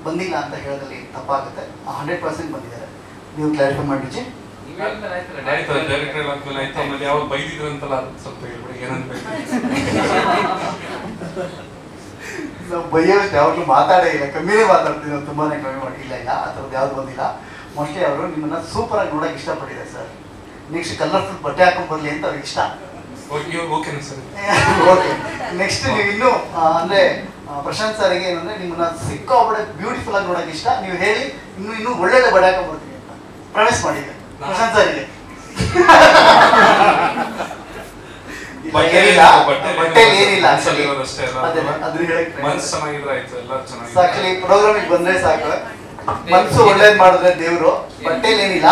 ಬಂದಿಲ್ಲ ಅಂತ ಹೇಳೋದ್ರಲ್ಲಿ ತಪ್ಪಾಗುತ್ತೆ. 100% ಬಂದಿದ್ದಾರೆ. ನೀವು ಕ್ಲಾರಿಫೈ ಮಾಡಿ ವಿಜಯ್. ಡೈರೆಕ್ಟರ್ ಆದ್ಮೇಲೆ ಆಯ್ತು, ಆಮೇಲೆ ಯಾವಾಗ ಬೈದಿದ್ರಂತಲ್ಲ ಅದು ಸ್ವಲ್ಪ ಹೇಳ್ಬಿಡಿ, ಏನಂತ ನಾವು ಬೈಯೋಷ್ಟು ಯಾವಾಗಲೂ ಮಾತಾಡೇ ಇಲ್ಲ, ಕಮ್ಮಿನೇ ಮಾತಾಡ್ತೀವಿ ನಾವು, ತುಂಬಾ ಕಮ್ಮಿ ಮಾಡಿ. ಇಲ್ಲ ಆ ಥರದ್ದು ಯಾವ್ದು ಬಂದಿಲ್ಲ. ಮೋಸ್ಟ್ಲಿ ಅವರು ನಿಮ್ಮನ್ನ ಸೂಪರಾಗಿ ನೋಡೋಕೆ ಇಷ್ಟಪಟ್ಟಿದ್ದಾರೆ ಸರ್. ನೆಕ್ಸ್ಟ್ ಕಲರ್ಫುಲ್ ಬಟ್ಟೆ ಹಾಕೊಂಡು ಬರಲಿ ಅಂತ ಅವ್ರಿಗೆ ಇಷ್ಟ. Okay sir. ಓಕೆ, ನೆಕ್ಸ್ಟ್ ನೀವು ಇನ್ನೂ ಅಂದರೆ ಪ್ರಶಾಂತ್ ಸರ್ಗೆ ಏನಂದರೆ ನಿಮ್ಮನ್ನ ಸಿಕ್ಕಾಪಟ್ಟೆ ಬ್ಯೂಟಿಫುಲ್ ಆಗಿ ನೋಡೋಕೆ ಇಷ್ಟ. ನೀವು ಹೇಳಿ ಇನ್ನೂ ಒಳ್ಳೊಳ್ಳೆ ಬಟ್ಟೆ ಹಾಕೊಂಡು ಬರ್ತೀವಿ ಅಂತ ಪ್ರಾಮಿಸ್ ಮಾಡಿದ್ದೆ ಪ್ರಶಾಂತ್ ಸರ್ಗೆ. ಏನಿಲ್ಲ ಆಕ್ಚುಲಿ ಪ್ರೋಗ್ರಾಮಿಗೆ ಬಂದ್ರೆ ಸಾಕು, ಮನ್ಸು ಒಳ್ಳೇದ್ ಮಾಡಿದ್ರೆ ದೇವ್ರು. ಬಟ್ಟೆಲಿ ಏನಿಲ್ಲ,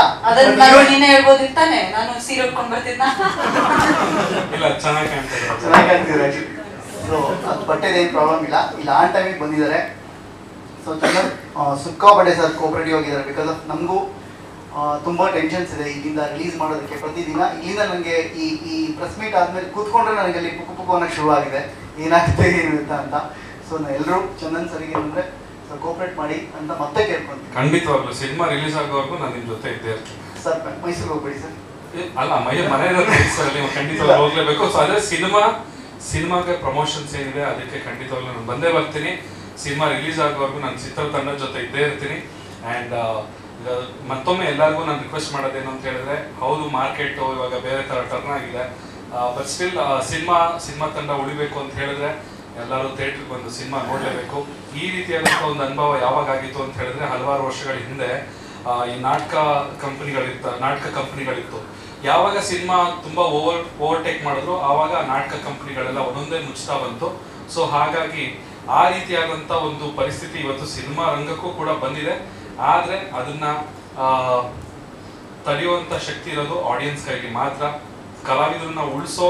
ನೀನೇ ಹೇಳ್ಬೋದಿತ್ತು ತಾನೆ, ನಾನು ಸೀರೆ ಉಟ್ಕೊಂಡ್ ಬರ್ತಿದ್ನ. ಚೆನ್ನಾಗಿ ಕಾಣ್ತಿದ್ರೆ ಸೊ ಅದು ಬಟ್ಟೆದು ಏನು ಪ್ರಾಬ್ಲಮ್ ಇಲ್ಲ. ಆನ್ ಟೈಮಿಗೆ ಬಂದಿದ್ದಾರೆ. ಸೊ ಚೆನ್ನಾಗಿ ಸಿಕ್ಕಾಪಟ್ಟೆ ಸರ್ ಕೋಆಪರೇಟಿವ್ ಆಗಿದ್ದಾರೆ. ಬಿಕಾಸ್ ಆಫ್ ನಮಗೂ ತುಂಬ ಟೆನ್ಷನ್ಸ್ ಇದೆ ಇಲ್ಲಿಂದ ರಿಲೀಸ್ ಮಾಡೋದಕ್ಕೆ. ಪ್ರತಿದಿನ ಇಲ್ಲಿಂದ ನನಗೆ ಈ ಪ್ರೆಸ್ ಮೀಟ್ ಆದಮೇಲೆ ಕೂತ್ಕೊಂಡ್ರೆ ನನಗೆ ಅಲ್ಲಿ ಪುಕ್ಕು ಅನ್ನೋಕ್ಕೆ ಶುರುವಾಗಿದೆ, ಏನಾಗುತ್ತೆ ಏನಿರುತ್ತೆ ಅಂತ. ಸೊ ಎಲ್ಲರೂ ಚಂದನ್ ಸರಿಗೆ ಏನಂದರೆ ಸೊ ಕೋಆಪರೇಟ್ ಮಾಡಿ ಅಂತ ಮತ್ತೆ ಕೇಳ್ಕೊಂತೀನಿ. ಖಂಡಿತವಾಗ್ಲೂ ಸಿನಿಮಾ ರಿಲೀಸ್ ಆಗೋವರೆಗೂ ನಾನು ನಿಮ್ಮ ಜೊತೆ ಇದ್ದೇ ಇರ್ತೀನಿ ಸರ್. ಮೈಸೂರಿಗೆ ಹೋಗ್ಬೇಡಿ ಸರ್. ಅಲ್ಲ, ಮನೆಯಲ್ಲಿ ಖಂಡಿತವಾಗ್ಲೂ ಹೋಗ್ಲೇಬೇಕು. ಸೊ ಅದೇ ಸಿನಿಮಾಗೆ ಪ್ರಮೋಷನ್ಸ್ ಏನಿದೆ ಅದಕ್ಕೆ ಖಂಡಿತವಾಗ್ಲೂ ನಾನು ಬಂದೇ ಬರ್ತೀನಿ. ಸಿನಿಮಾ ರಿಲೀಸ್ ಆಗೋವರೆಗೂ ನಾನು ಚಿತ್ರತಂಡದ ಜೊತೆ ಇದ್ದೇ ಇರ್ತೀನಿ. ಆ್ಯಂಡ್ ಮತ್ತೊಮ್ಮೆ ಎಲ್ಲರಿಗೂ ನಾನು ರಿಕ್ವೆಸ್ಟ್ ಮಾಡೋದೇನು ಅಂತ ಹೇಳಿದ್ರೆ, ಹೌದು ಮಾರ್ಕೆಟು ಇವಾಗ ಬೇರೆ ಥರ ಟರ್ನ್ ಆಗಿದೆ, ಬಟ್ ಸ್ಟಿಲ್ ಸಿನಿಮಾ ತಂಡ ಉಳಿಬೇಕು ಅಂತ ಹೇಳಿದ್ರೆ ಎಲ್ಲರೂ ಥಿಯೇಟ್ರಿಗೆ ಬಂದು ಸಿನಿಮಾ ನೋಡಲೇಬೇಕು. ಈ ರೀತಿಯಾದಂಥ ಒಂದು ಅನುಭವ ಯಾವಾಗ ಆಗಿತ್ತು ಅಂತ ಹೇಳಿದ್ರೆ, ಹಲವಾರು ವರ್ಷಗಳ ಹಿಂದೆ ಈ ನಾಟಕ ಕಂಪನಿಗಳಿತ್ತು. ಯಾವಾಗ ಸಿನಿಮಾ ತುಂಬ ಓವರ್ಟೇಕ್ ಮಾಡಿದ್ರು ಆವಾಗ ನಾಟಕ ಕಂಪನಿಗಳೆಲ್ಲ ಒಂದೊಂದೇ ಮುಚ್ತಾ ಬಂತು. ಸೊ ಹಾಗಾಗಿ ಆ ರೀತಿಯಾದಂಥ ಒಂದು ಪರಿಸ್ಥಿತಿ ಇವತ್ತು ಸಿನಿಮಾ ರಂಗಕ್ಕೂ ಕೂಡ ಬಂದಿದೆ. ಆದರೆ ಅದನ್ನ ತಡೆಯುವಂಥ ಶಕ್ತಿ ಇರೋದು ಆಡಿಯನ್ಸ್ಗಳಿಗೆ ಮಾತ್ರ. ಕಲಾವಿದರನ್ನ ಉಳಿಸೋ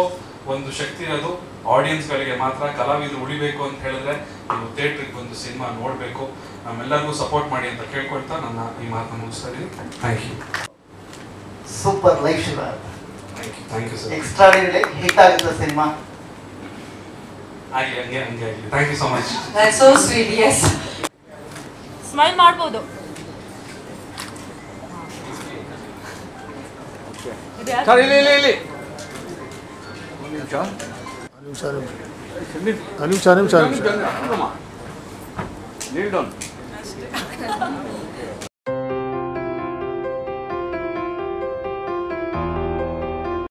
ಒಂದು ಶಕ್ತಿ ಇರೋದು ಆಡಿಯನ್ಸ್ಗಳಿಗೆ ಮಾತ್ರ. ಕಲಾವಿದರು ಉಳಿಬೇಕು ಅಂತ ಹೇಳಿದ್ರೆ ನೀವು ಥಿಯೇಟ್ರಿಗೆ ಬಂದು ಸಿನಿಮಾ ನೋಡಬೇಕು. ನಮ್ಮೆಲ್ಲರಿಗೂ ಸಪೋರ್ಟ್ ಮಾಡಿ ಅಂತ ಕೇಳ್ಕೊಳ್ತಾ ನನ್ನ ಈ ಮಾತನ್ನು ಮುಗಿಸ್ತಾ ಇದ್ದೀನಿ. Thank you. ಸೂಪರ್ ಲೈಫ್ ಶುರು. Thank you sir. Extraordinary hit ಆಗುತ್ತೆ ಸಿನಿಮಾ. ಆಗಲಿ, ಹಂಗೆ ಆಗಲಿ. Thank you so much. That's so sweet. Yes, smile ಮಾಡ್ಬೋದು. ಇಲ್ಲಿ ನಿಮಿಷ